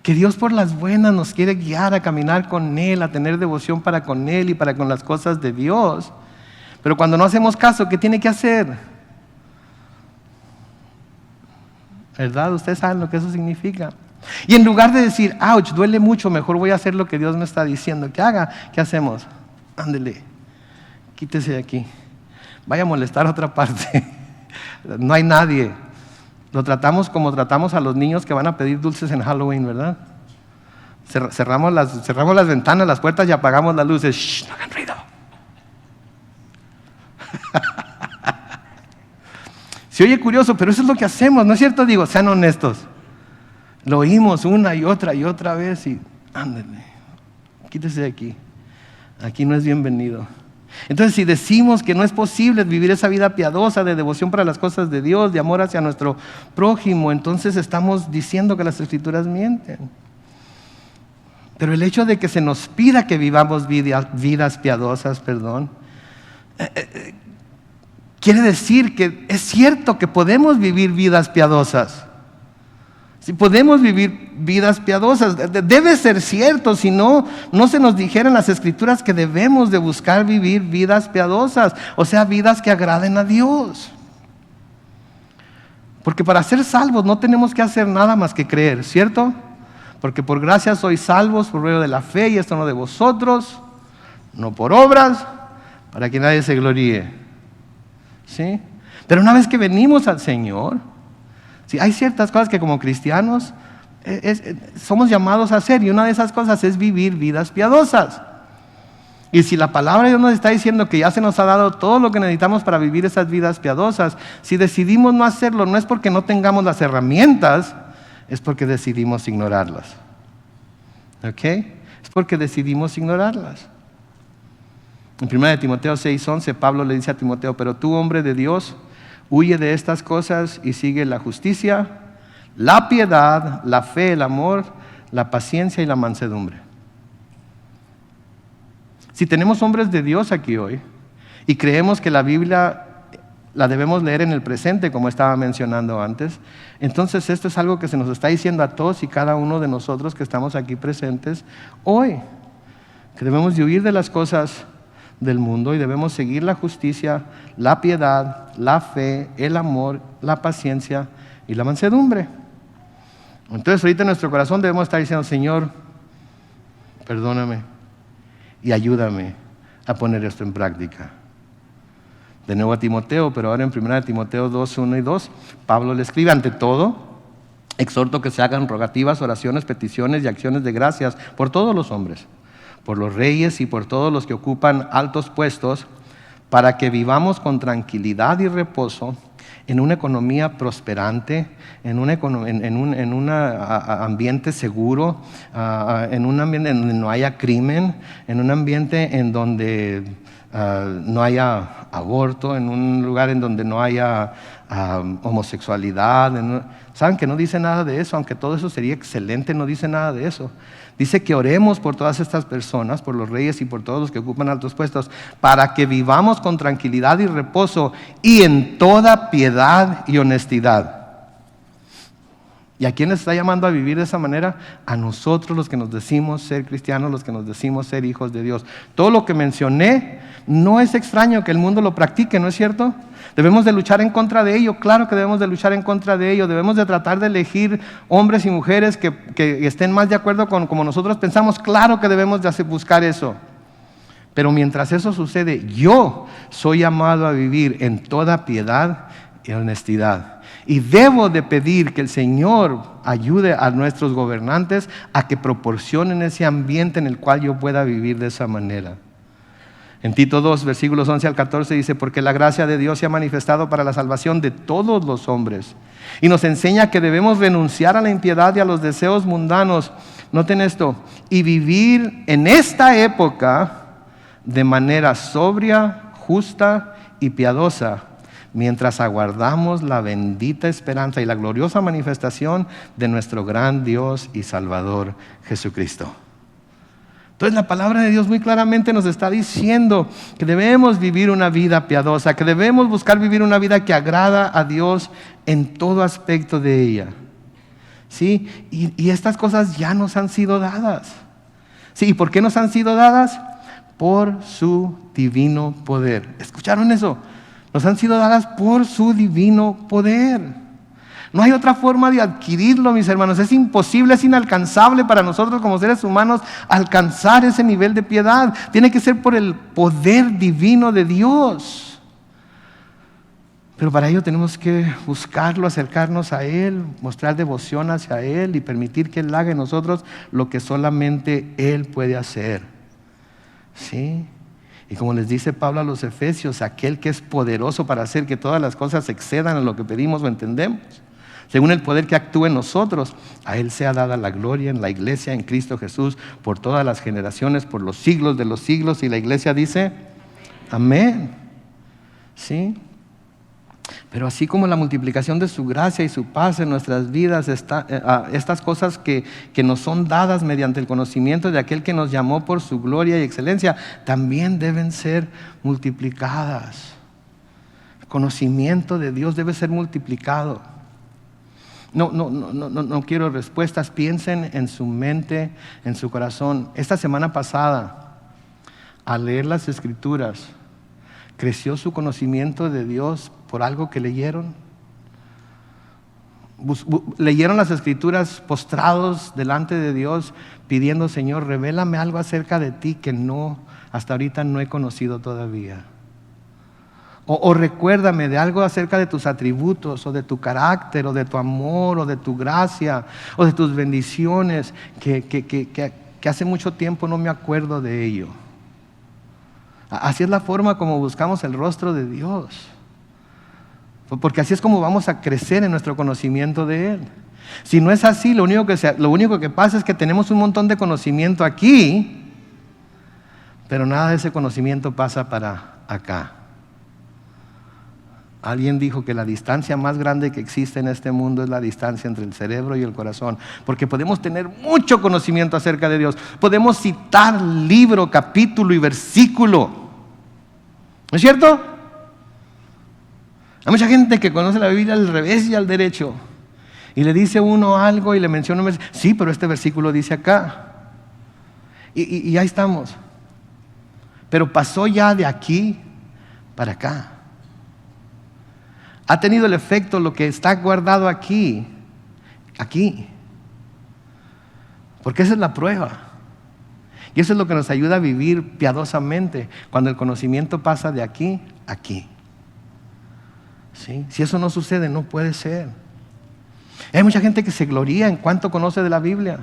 que Dios por las buenas nos quiere guiar a caminar con Él, a tener devoción para con Él y para con las cosas de Dios. Pero cuando no hacemos caso, ¿qué tiene que hacer? ¿Verdad? Ustedes saben lo que eso significa. Y en lugar de decir, ouch, duele mucho, mejor voy a hacer lo que Dios me está diciendo que haga, ¿qué hacemos? Ándele, quítese de aquí. Vaya a molestar a otra parte. No hay nadie. Lo tratamos como tratamos a los niños que van a pedir dulces en Halloween, ¿verdad? Cerramos las ventanas, las puertas y apagamos las luces. ¡Shh! No hagan ruido. Se oye curioso, pero eso es lo que hacemos, ¿no es cierto? Digo, sean honestos. Lo oímos una y otra vez y ándale, quítese de aquí. Aquí no es bienvenido. Entonces, si decimos que no es posible vivir esa vida piadosa de devoción para las cosas de Dios, de amor hacia nuestro prójimo, entonces estamos diciendo que las Escrituras mienten. Pero el hecho de que se nos pida que vivamos vidas piadosas, quiere decir que es cierto que podemos vivir vidas piadosas. Si podemos vivir vidas piadosas, debe ser cierto, si no, no se nos dijera en las Escrituras que debemos de buscar vivir vidas piadosas, o sea, vidas que agraden a Dios. Porque para ser salvos no tenemos que hacer nada más que creer, ¿cierto? Porque por gracia sois salvos por medio de la fe, y esto no de vosotros, no por obras, para que nadie se gloríe. ¿Sí? Pero una vez que venimos al Señor, sí, hay ciertas cosas que como cristianos somos llamados a hacer, y una de esas cosas es vivir vidas piadosas. Y si la palabra de Dios nos está diciendo que ya se nos ha dado todo lo que necesitamos para vivir esas vidas piadosas, si decidimos no hacerlo, no es porque no tengamos las herramientas, es porque decidimos ignorarlas. ¿Ok? Es porque decidimos ignorarlas. En 1 Timoteo 6:11, Pablo le dice a Timoteo, pero tú, hombre de Dios, huye de estas cosas y sigue la justicia, la piedad, la fe, el amor, la paciencia y la mansedumbre. Si tenemos hombres de Dios aquí hoy y creemos que la Biblia la debemos leer en el presente, como estaba mencionando antes, entonces esto es algo que se nos está diciendo a todos y cada uno de nosotros que estamos aquí presentes hoy, que debemos de huir de las cosas del mundo y debemos seguir la justicia, la piedad, la fe, el amor, la paciencia y la mansedumbre. Entonces ahorita en nuestro corazón debemos estar diciendo, Señor, perdóname y ayúdame a poner esto en práctica. De nuevo a Timoteo, pero ahora en 1 Timoteo 2:1 y 2, Pablo le escribe, ante todo, exhorto que se hagan rogativas, oraciones, peticiones y acciones de gracias por todos los hombres, por los reyes y por todos los que ocupan altos puestos, para que vivamos con tranquilidad y reposo en una economía prosperante, en un ambiente seguro, en un ambiente en donde no haya crimen, en un ambiente en donde no haya aborto, en un lugar en donde no haya homosexualidad. ¿Saben que no dice nada de eso? Aunque todo eso sería excelente, no dice nada de eso. Dice que oremos por todas estas personas, por los reyes y por todos los que ocupan altos puestos, para que vivamos con tranquilidad y reposo y en toda piedad y honestidad. ¿Y a quién les está llamando a vivir de esa manera? A nosotros, los que nos decimos ser cristianos, los que nos decimos ser hijos de Dios. Todo lo que mencioné no es extraño que el mundo lo practique, ¿no es cierto? Debemos de luchar en contra de ello, claro que debemos de luchar en contra de ello. Debemos de tratar de elegir hombres y mujeres que estén más de acuerdo con como nosotros pensamos, claro que debemos de buscar eso. Pero mientras eso sucede, yo soy llamado a vivir en toda piedad y honestidad. Y debo de pedir que el Señor ayude a nuestros gobernantes a que proporcionen ese ambiente en el cual yo pueda vivir de esa manera. En Tito 2, versículos 11 al 14 dice, porque la gracia de Dios se ha manifestado para la salvación de todos los hombres. Y nos enseña que debemos renunciar a la impiedad y a los deseos mundanos. Noten esto, y vivir en esta época de manera sobria, justa y piadosa, mientras aguardamos la bendita esperanza y la gloriosa manifestación de nuestro gran Dios y Salvador Jesucristo. Entonces la palabra de Dios muy claramente nos está diciendo que debemos vivir una vida piadosa, que debemos buscar vivir una vida que agrada a Dios en todo aspecto de ella. ¿Sí? Y estas cosas ya nos han sido dadas. ¿Sí? ¿Y por qué nos han sido dadas? Por su divino poder. ¿Escucharon eso? Nos han sido dadas por su divino poder. No hay otra forma de adquirirlo, mis hermanos. Es imposible, es inalcanzable para nosotros como seres humanos alcanzar ese nivel de piedad. Tiene que ser por el poder divino de Dios. Pero para ello tenemos que buscarlo, acercarnos a Él, mostrar devoción hacia Él y permitir que Él haga en nosotros lo que solamente Él puede hacer. ¿Sí? Y como les dice Pablo a los Efesios, aquel que es poderoso para hacer que todas las cosas excedan a lo que pedimos o entendemos, según el poder que actúa en nosotros, a Él sea dada la gloria en la iglesia, en Cristo Jesús, por todas las generaciones, por los siglos de los siglos. Y la iglesia dice, amén. ¿Sí? Pero así como la multiplicación de su gracia y su paz en nuestras vidas, estas cosas que nos son dadas mediante el conocimiento de aquel que nos llamó por su gloria y excelencia, también deben ser multiplicadas. El conocimiento de Dios debe ser multiplicado. No quiero respuestas, piensen en su mente, en su corazón. Esta semana pasada, al leer las Escrituras, ¿creció su conocimiento de Dios por algo que leyeron? ¿Leyeron las Escrituras postrados delante de Dios pidiendo, Señor, revélame algo acerca de ti que hasta ahorita no he conocido todavía? O recuérdame de algo acerca de tus atributos, o de tu carácter, o de tu amor, o de tu gracia, o de tus bendiciones, que hace mucho tiempo no me acuerdo de ello. Así es la forma como buscamos el rostro de Dios. Porque así es como vamos a crecer en nuestro conocimiento de Él. Si no es así, lo único que pasa es que tenemos un montón de conocimiento aquí, pero nada de ese conocimiento pasa para acá. Alguien dijo que la distancia más grande que existe en este mundo es la distancia entre el cerebro y el corazón, porque podemos tener mucho conocimiento acerca de Dios, podemos citar libro, capítulo y versículo, ¿no es cierto? Hay mucha gente que conoce la Biblia al revés y al derecho, y le dice uno algo y le menciona un versículo, sí, pero este versículo dice acá, y ahí estamos, pero pasó ya de aquí para acá. Ha tenido el efecto lo que está guardado aquí. Porque esa es la prueba. Y eso es lo que nos ayuda a vivir piadosamente, cuando el conocimiento pasa de aquí a aquí. ¿Sí? Si eso no sucede, no puede ser. Hay mucha gente que se gloría en cuánto conoce de la Biblia.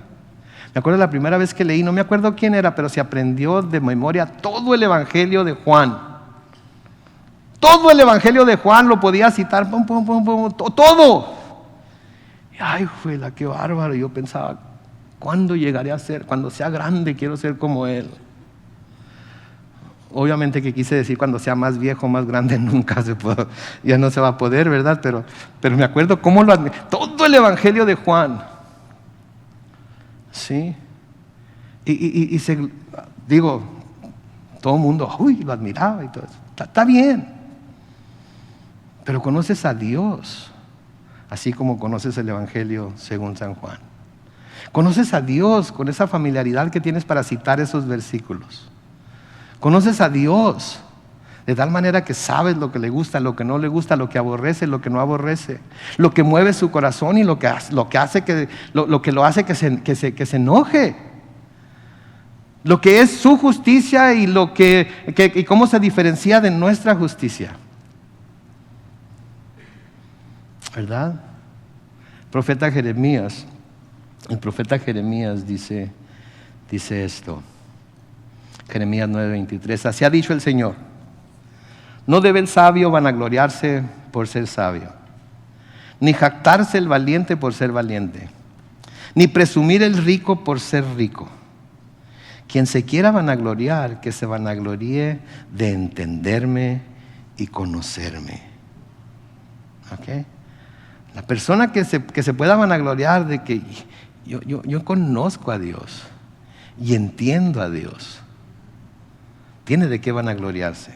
Me acuerdo la primera vez que leí, no me acuerdo quién era, pero se aprendió de memoria todo el Evangelio de Juan. Todo el Evangelio de Juan lo podía citar, todo. Y ay, juela, qué bárbaro. Yo pensaba, ¿cuándo llegaré a ser? Cuando sea grande quiero ser como él. Obviamente que quise decir cuando sea más viejo, más grande, ya no se va a poder, ¿verdad? Pero me acuerdo cómo todo el Evangelio de Juan. ¿Sí? Y todo el mundo, lo admiraba y todo eso. Está bien. Pero conoces a Dios así como conoces el Evangelio según San Juan. Conoces a Dios con esa familiaridad que tienes para citar esos versículos. Conoces a Dios de tal manera que sabes lo que le gusta, lo que no le gusta, lo que aborrece, lo que no aborrece, lo que mueve su corazón y lo que hace que se enoje, lo que es su justicia y y cómo se diferencia de nuestra justicia, ¿verdad? El profeta Jeremías dice esto, Jeremías 9:23, así ha dicho el Señor: no debe el sabio vanagloriarse por ser sabio, ni jactarse el valiente por ser valiente, ni presumir el rico por ser rico. Quien se quiera vanagloriar, que se vanagloríe de entenderme y conocerme. ¿Ok? La persona que se pueda vanagloriar de que yo conozco a Dios y entiendo a Dios, tiene de qué vanagloriarse.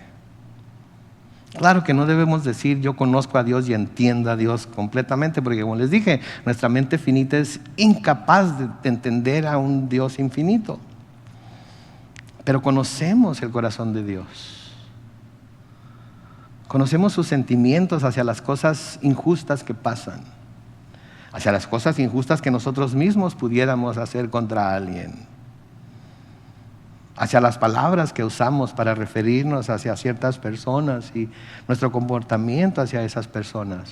Claro que no debemos decir yo conozco a Dios y entiendo a Dios completamente, porque como les dije, nuestra mente finita es incapaz de entender a un Dios infinito. Pero conocemos el corazón de Dios. Conocemos sus sentimientos hacia las cosas injustas que pasan, hacia las cosas injustas que nosotros mismos pudiéramos hacer contra alguien, hacia las palabras que usamos para referirnos hacia ciertas personas y nuestro comportamiento hacia esas personas.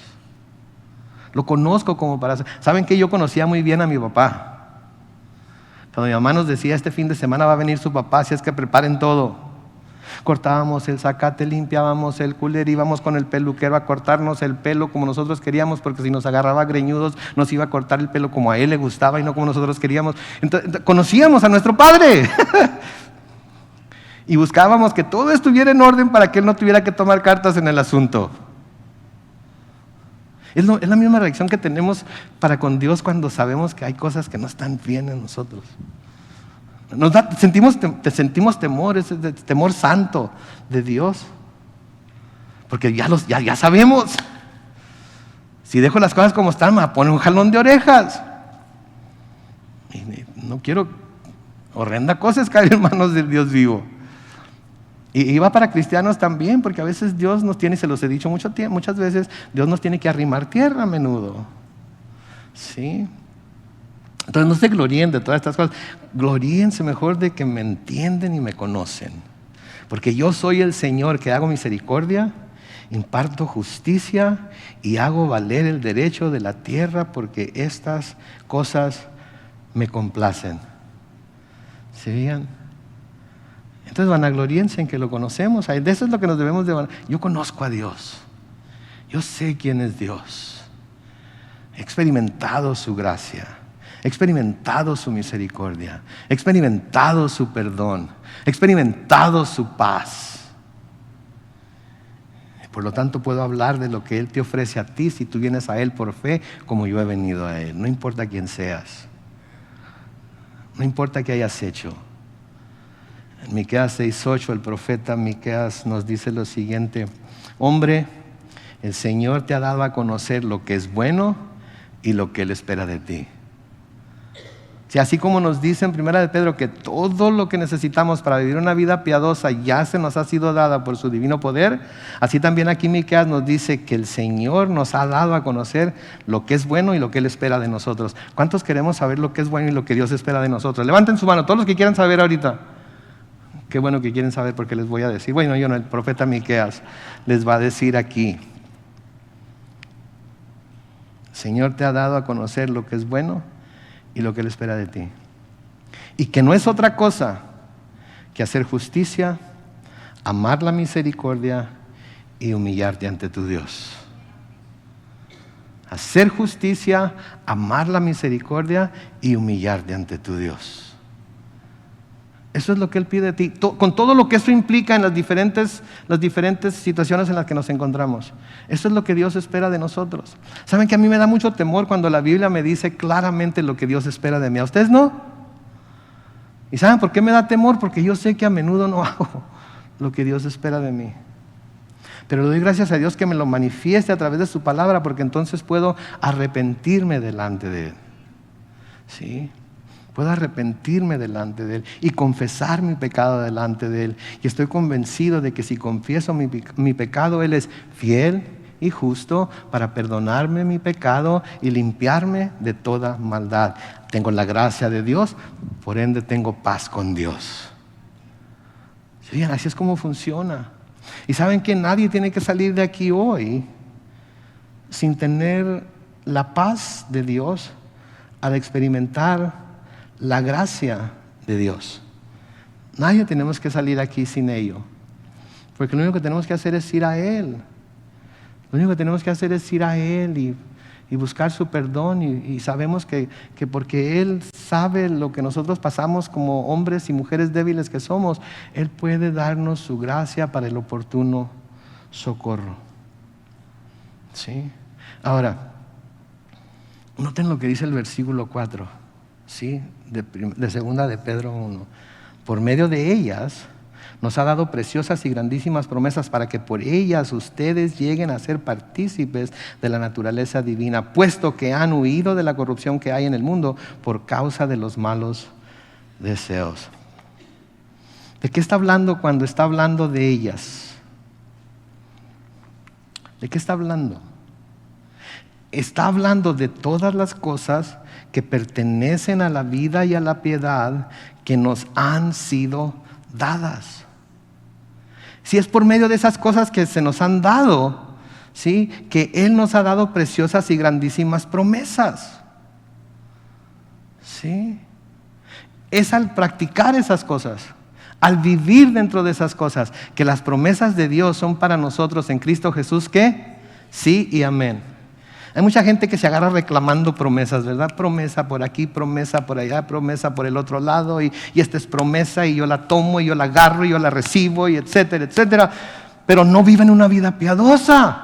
Lo conozco como para... ¿Saben que yo conocía muy bien a mi papá? Cuando mi mamá nos decía, este fin de semana va a venir su papá, así es que preparen todo. Cortábamos el zacate, limpiábamos el cooler, íbamos con el peluquero a cortarnos el pelo como nosotros queríamos, porque si nos agarraba greñudos nos iba a cortar el pelo como a él le gustaba y no como nosotros queríamos. Entonces, conocíamos a nuestro padre. Y buscábamos que todo estuviera en orden para que él no tuviera que tomar cartas en el asunto. Es la misma reacción que tenemos para con Dios cuando sabemos que hay cosas que no están bien en nosotros. Sentimos temor, ese temor santo de Dios. Porque ya sabemos. Si dejo las cosas como están, me va a poner un jalón de orejas. Y no quiero horrenda cosas caer en manos del Dios vivo. Y va para cristianos también, porque a veces Dios nos tiene, y se los he dicho muchas veces, Dios nos tiene que arrimar tierra a menudo. ¿Sí? Entonces no se gloríen de todas estas cosas. Gloríense mejor de que me entienden y me conocen. Porque yo soy el Señor que hago misericordia, imparto justicia y hago valer el derecho de la tierra, porque estas cosas me complacen. ¿Se veían? Entonces vanagloríense en que lo conocemos. De eso es lo que nos debemos de vanagloриar. Yo conozco a Dios. Yo sé quién es Dios. He experimentado su gracia. He experimentado su misericordia. He experimentado su perdón. He experimentado su paz. Por lo tanto puedo hablar de lo que Él te ofrece a ti si tú vienes a Él por fe, como yo he venido a Él. No importa quién seas. No importa qué hayas hecho. En Miqueas 6:8 el profeta Miqueas nos dice lo siguiente: hombre, el Señor te ha dado a conocer lo que es bueno y lo que Él espera de ti. Si así como nos dice en 1 de Pedro que todo lo que necesitamos para vivir una vida piadosa ya se nos ha sido dada por su divino poder, así también aquí Miqueas nos dice que el Señor nos ha dado a conocer lo que es bueno y lo que Él espera de nosotros. ¿Cuántos queremos saber lo que es bueno y lo que Dios espera de nosotros? Levanten su mano, todos los que quieran saber ahorita. Qué bueno que quieren saber, porque les voy a decir. Bueno, yo no, el profeta Miqueas les va a decir aquí: el Señor te ha dado a conocer lo que es bueno y lo que Él espera de ti. Y que no es otra cosa que hacer justicia, amar la misericordia y humillarte ante tu Dios. Hacer justicia, amar la misericordia y humillarte ante tu Dios. Eso es lo que Él pide de ti, con todo lo que eso implica en las diferentes situaciones en las que nos encontramos. Eso es lo que Dios espera de nosotros. ¿Saben que a mí me da mucho temor cuando la Biblia me dice claramente lo que Dios espera de mí? ¿A ustedes no? ¿Y saben por qué me da temor? Porque yo sé que a menudo no hago lo que Dios espera de mí. Pero le doy gracias a Dios que me lo manifieste a través de su palabra, porque entonces puedo arrepentirme delante de Él. ¿Sí? Puedo arrepentirme delante de Él y confesar mi pecado delante de Él. Y estoy convencido de que si confieso mi pecado, Él es fiel y justo para perdonarme mi pecado y limpiarme de toda maldad. Tengo la gracia de Dios, por ende tengo paz con Dios. ¿Sí? Así es como funciona. Y saben que nadie tiene que salir de aquí hoy sin tener la paz de Dios al experimentar la gracia de Dios. Nadie tenemos que salir aquí sin ello, porque lo único que tenemos que hacer es ir a Él. Lo único que tenemos que hacer es ir a Él y buscar su perdón, y sabemos que porque Él sabe lo que nosotros pasamos como hombres y mujeres débiles que somos, Él puede darnos su gracia para el oportuno socorro. ¿Sí? Ahora, noten lo que dice el versículo 4. ¿Sí? De segunda de Pedro 1. Por medio de ellas nos ha dado preciosas y grandísimas promesas para que por ellas ustedes lleguen a ser partícipes de la naturaleza divina, puesto que han huido de la corrupción que hay en el mundo por causa de los malos deseos. ¿De qué está hablando cuando está hablando de ellas? ¿De qué está hablando? Está hablando de todas las cosas que pertenecen a la vida y a la piedad que nos han sido dadas. Si es por medio de esas cosas que se nos han dado, ¿sí?, que Él nos ha dado preciosas y grandísimas promesas. ¿Sí? Es al practicar esas cosas, al vivir dentro de esas cosas, que las promesas de Dios son para nosotros en Cristo Jesús, ¿qué? Sí y amén. Hay mucha gente que se agarra reclamando promesas, ¿verdad? Promesa por aquí, promesa por allá, promesa por el otro lado, y esta es promesa y yo la tomo y yo la agarro y yo la recibo y etcétera, etcétera. Pero no viven una vida piadosa.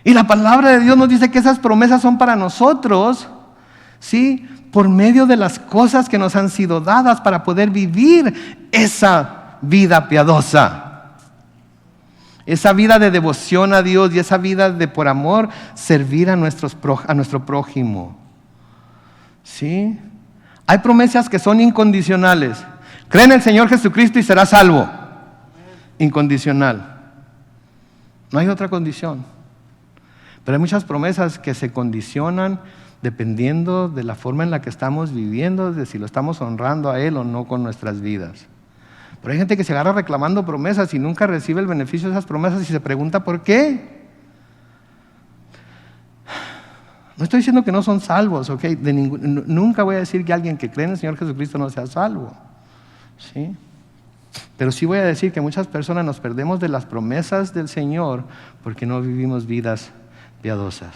Y la palabra de Dios nos dice que esas promesas son para nosotros, ¿sí?, por medio de las cosas que nos han sido dadas para poder vivir esa vida piadosa. Esa vida de devoción a Dios y esa vida de por amor servir a nuestro prójimo. ¿Sí? Hay promesas que son incondicionales. Cree en el Señor Jesucristo y serás salvo. Incondicional. No hay otra condición. Pero hay muchas promesas que se condicionan dependiendo de la forma en la que estamos viviendo, de si lo estamos honrando a Él o no con nuestras vidas. Pero hay gente que se agarra reclamando promesas y nunca recibe el beneficio de esas promesas y se pregunta ¿por qué? No estoy diciendo que no son salvos, ¿ok? Nunca voy a decir que alguien que cree en el Señor Jesucristo no sea salvo, ¿sí? Pero sí voy a decir que muchas personas nos perdemos de las promesas del Señor porque no vivimos vidas piadosas.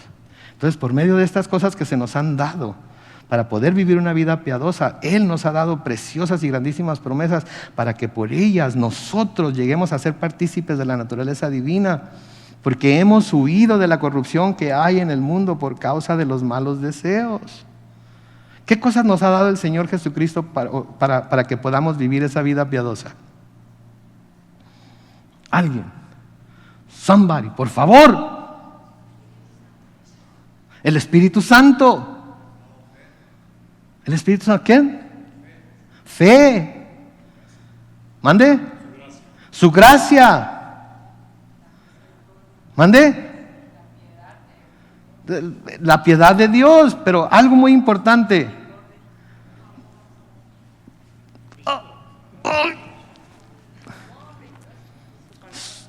Entonces, por medio de estas cosas que se nos han dado, para poder vivir una vida piadosa, Él nos ha dado preciosas y grandísimas promesas para que por ellas nosotros lleguemos a ser partícipes de la naturaleza divina, porque hemos huido de la corrupción que hay en el mundo por causa de los malos deseos. ¿Qué cosas nos ha dado el Señor Jesucristo para que podamos vivir esa vida piadosa? Alguien, somebody, por favor. El Espíritu Santo. ¿El Espíritu Santo quién? Fe. ¿Mande? Su gracia. ¿Mande? La piedad de Dios, pero algo muy importante.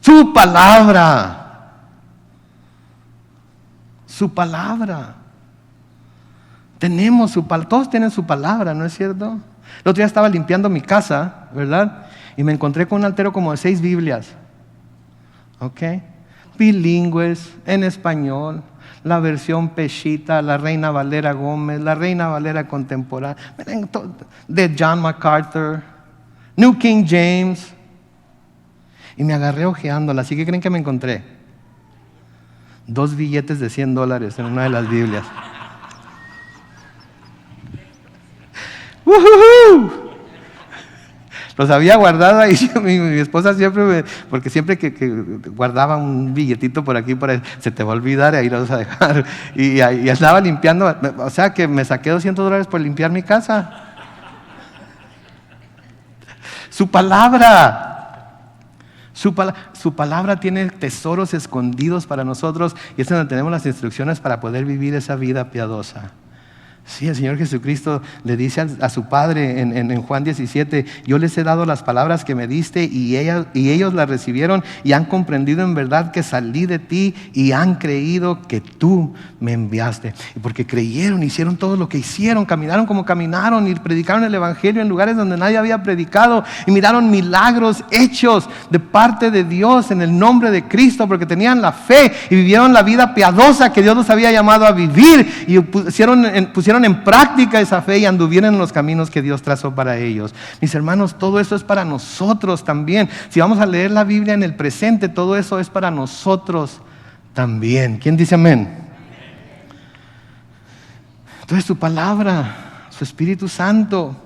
Su palabra. Su palabra. Tenemos su palabra, todos tienen su palabra, ¿no es cierto? El otro día estaba limpiando mi casa, ¿verdad? Y me encontré con un altero como de 6 Biblias, ¿ok? Bilingües, en español, la versión Peshita, la Reina Valera Gómez, la Reina Valera Contemporánea, de John MacArthur, New King James. Y me agarré ojeándola, ¿así que creen que me encontré? 2 billetes de $100 en una de las Biblias. ¡Woohoo! Los había guardado ahí. Mi esposa siempre, porque siempre que guardaba un billetito por aquí, se te va a olvidar y ahí lo vas a dejar. Y estaba limpiando, o sea que me saqué $200 por limpiar mi casa. Su palabra. Su palabra tiene tesoros escondidos para nosotros y es donde tenemos las instrucciones para poder vivir esa vida piadosa. Sí, el Señor Jesucristo le dice a su Padre en Juan 17, yo les he dado las palabras que me diste y ellos las recibieron y han comprendido en verdad que salí de ti y han creído que tú me enviaste. Y porque creyeron, hicieron todo lo que hicieron, caminaron como caminaron y predicaron el Evangelio en lugares donde nadie había predicado y miraron milagros hechos de parte de Dios en el nombre de Cristo porque tenían la fe y vivieron la vida piadosa que Dios los había llamado a vivir y pusieron en práctica esa fe y anduvieron en los caminos que Dios trazó para ellos. Mis hermanos, todo eso es para nosotros también. Si vamos a leer la Biblia en el presente, todo eso es para nosotros también. ¿Quién dice amén? Entonces su palabra, su Espíritu Santo,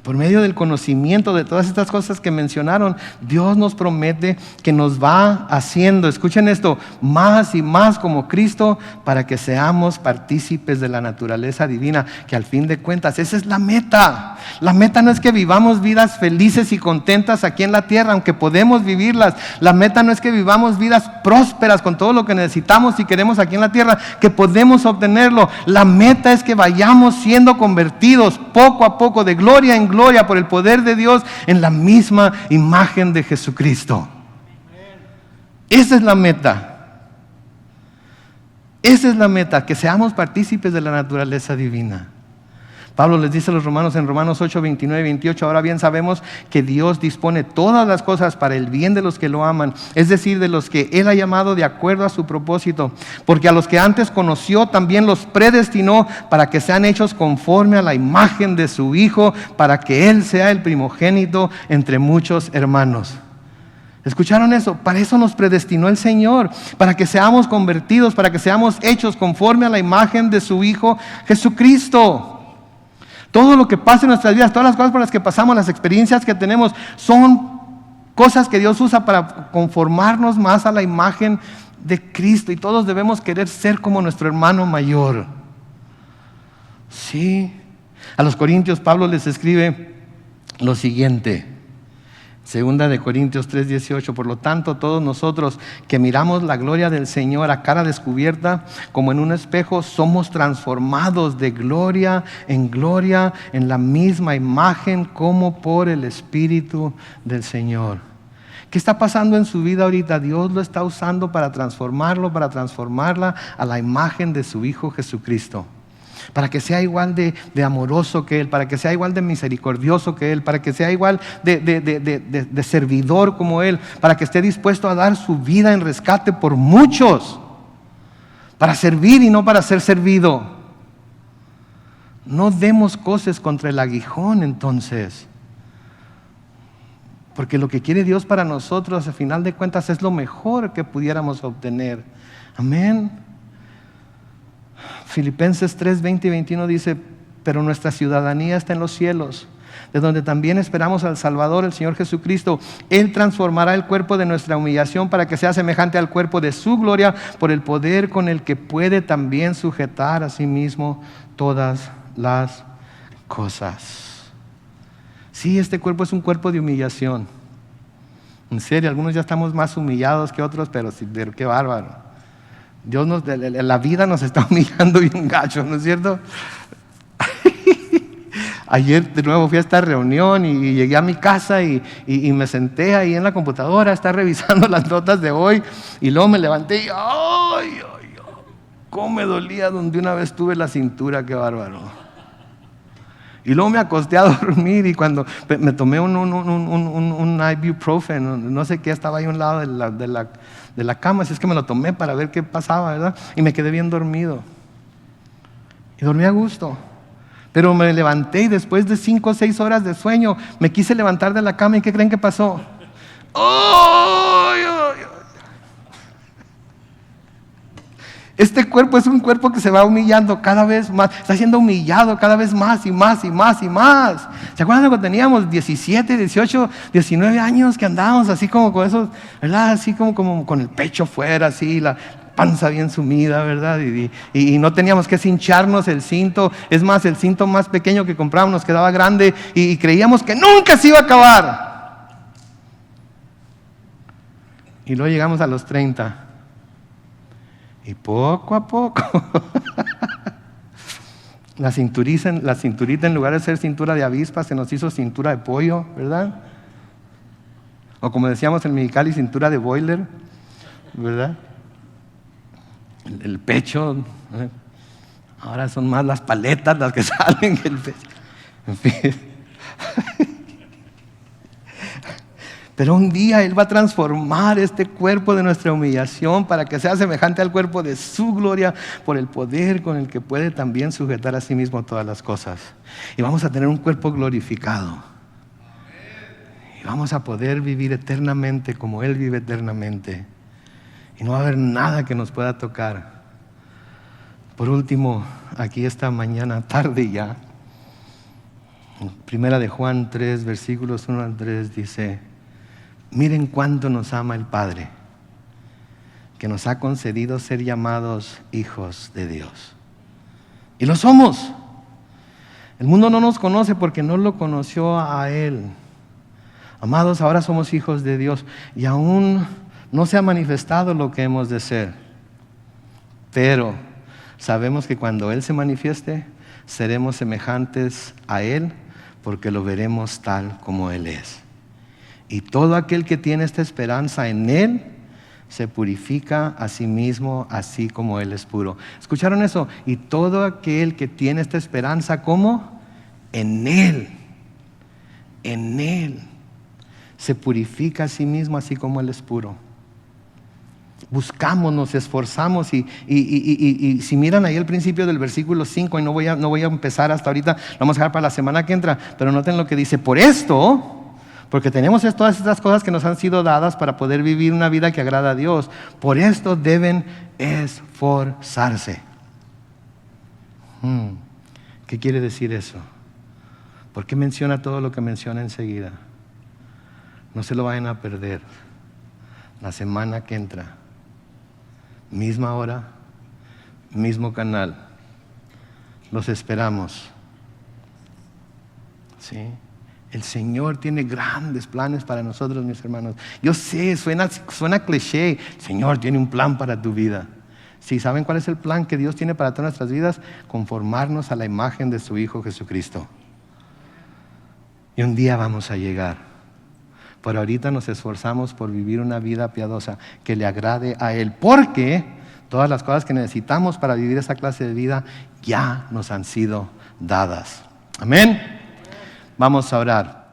por medio del conocimiento de todas estas cosas que mencionaron, Dios nos promete que nos va haciendo, escuchen esto, más y más como Cristo para que seamos partícipes de la naturaleza divina, que al fin de cuentas, esa es la meta. La meta no es que vivamos vidas felices y contentas aquí en la tierra, aunque podemos vivirlas. La meta no es que vivamos vidas prósperas con todo lo que necesitamos y queremos aquí en la tierra, que podemos obtenerlo. La meta es que vayamos siendo convertidos poco a poco de gloria en gloria por el poder de Dios en la misma imagen de Jesucristo. Esa es la meta. Esa es la meta, que seamos partícipes de la naturaleza divina. Pablo les dice a los romanos en Romanos 8, 29 y 28, ahora bien sabemos que Dios dispone todas las cosas para el bien de los que lo aman, es decir, de los que Él ha llamado de acuerdo a su propósito, porque a los que antes conoció también los predestinó para que sean hechos conforme a la imagen de su Hijo, para que Él sea el primogénito entre muchos hermanos. ¿Escucharon eso? Para eso nos predestinó el Señor, para que seamos convertidos, para que seamos hechos conforme a la imagen de su Hijo Jesucristo. Todo lo que pasa en nuestras vidas, todas las cosas por las que pasamos, las experiencias que tenemos, son cosas que Dios usa para conformarnos más a la imagen de Cristo. Y todos debemos querer ser como nuestro hermano mayor. Sí. A los Corintios, Pablo les escribe lo siguiente. Segunda de Corintios 3:18, por lo tanto todos nosotros que miramos la gloria del Señor a cara descubierta como en un espejo, somos transformados de gloria en la misma imagen como por el Espíritu del Señor. ¿Qué está pasando en su vida ahorita? Dios lo está usando para transformarlo, para transformarla a la imagen de su Hijo Jesucristo. Para que sea igual de amoroso que Él, para que sea igual de misericordioso que Él, para que sea igual de servidor como Él, para que esté dispuesto a dar su vida en rescate por muchos, para servir y no para ser servido. No demos cosas contra el aguijón entonces, porque lo que quiere Dios para nosotros, al final de cuentas, es lo mejor que pudiéramos obtener. Amén. Filipenses 3, 20 y 21 dice, pero nuestra ciudadanía está en los cielos, de donde también esperamos al Salvador, el Señor Jesucristo. Él transformará el cuerpo de nuestra humillación para que sea semejante al cuerpo de su gloria, por el poder con el que puede también sujetar a sí mismo todas las cosas. Sí, este cuerpo es un cuerpo de humillación. En serio, algunos ya estamos más humillados que otros, pero qué bárbaro. Dios la vida nos está humillando bien gacho, ¿no es cierto? Ayer de nuevo fui a esta reunión y llegué a mi casa y me senté ahí en la computadora, a estar revisando las notas de hoy, y luego me levanté y ¡ay! ¿Cómo me dolía donde una vez tuve la cintura? ¡Qué bárbaro! Y luego me acosté a dormir y cuando me tomé un ibuprofen, no sé qué, estaba ahí a un lado de la cama, así es que me lo tomé para ver qué pasaba, ¿verdad? Y me quedé bien dormido. Y dormí a gusto. Pero me levanté y después de 5 o 6 horas de sueño, me quise levantar de la cama y ¿qué creen que pasó? ¡Oh! Este cuerpo es un cuerpo que se va humillando cada vez más, está siendo humillado cada vez más y más y más y más. ¿Se acuerdan cuando teníamos 17, 18, 19 años que andábamos así como con esos, ¿verdad? Así como con el pecho fuera, así, la panza bien sumida, ¿verdad? Y no teníamos que cincharnos el cinto. Es más, el cinto más pequeño que comprábamos nos quedaba grande y creíamos que nunca se iba a acabar. Y luego llegamos a los 30. Y poco a poco, la cinturita en lugar de ser cintura de avispa se nos hizo cintura de pollo, ¿verdad? O como decíamos en Mexicali, cintura de boiler, ¿verdad? El pecho, ¿eh? Ahora son más las paletas las que salen que el pecho. En fin. Pero un día Él va a transformar este cuerpo de nuestra humillación para que sea semejante al cuerpo de su gloria por el poder con el que puede también sujetar a sí mismo todas las cosas. Y vamos a tener un cuerpo glorificado. Y vamos a poder vivir eternamente como Él vive eternamente. Y no va a haber nada que nos pueda tocar. Por último, aquí esta mañana, tarde ya, Primera de Juan 3, versículos 1 al 3 dice: miren cuánto nos ama el Padre, que nos ha concedido ser llamados hijos de Dios. Y lo somos. El mundo no nos conoce porque no lo conoció a Él. Amados, ahora somos hijos de Dios y aún no se ha manifestado lo que hemos de ser. Pero sabemos que cuando Él se manifieste, seremos semejantes a Él porque lo veremos tal como Él es. Y todo aquel que tiene esta esperanza en Él se purifica a sí mismo, así como Él es puro. ¿Escucharon eso? Y todo aquel que tiene esta esperanza, ¿cómo? En Él. En Él. Se purifica a sí mismo, así como Él es puro. Buscamos, nos esforzamos y si miran ahí el principio del versículo 5, y no voy a empezar hasta ahorita, lo vamos a dejar para la semana que entra, pero noten lo que dice: por esto, porque tenemos todas estas cosas que nos han sido dadas para poder vivir una vida que agrada a Dios, por esto deben esforzarse. ¿Qué quiere decir eso? ¿Por qué menciona todo lo que menciona enseguida? No se lo vayan a perder. La semana que entra, misma hora, mismo canal. Los esperamos. ¿Sí? El Señor tiene grandes planes para nosotros, mis hermanos. Yo sé, suena cliché. El Señor tiene un plan para tu vida. Sí, ¿saben cuál es el plan que Dios tiene para todas nuestras vidas? Conformarnos a la imagen de su Hijo Jesucristo. Y un día vamos a llegar. Por ahorita nos esforzamos por vivir una vida piadosa que le agrade a Él. Porque todas las cosas que necesitamos para vivir esa clase de vida ya nos han sido dadas. Amén. Vamos a orar.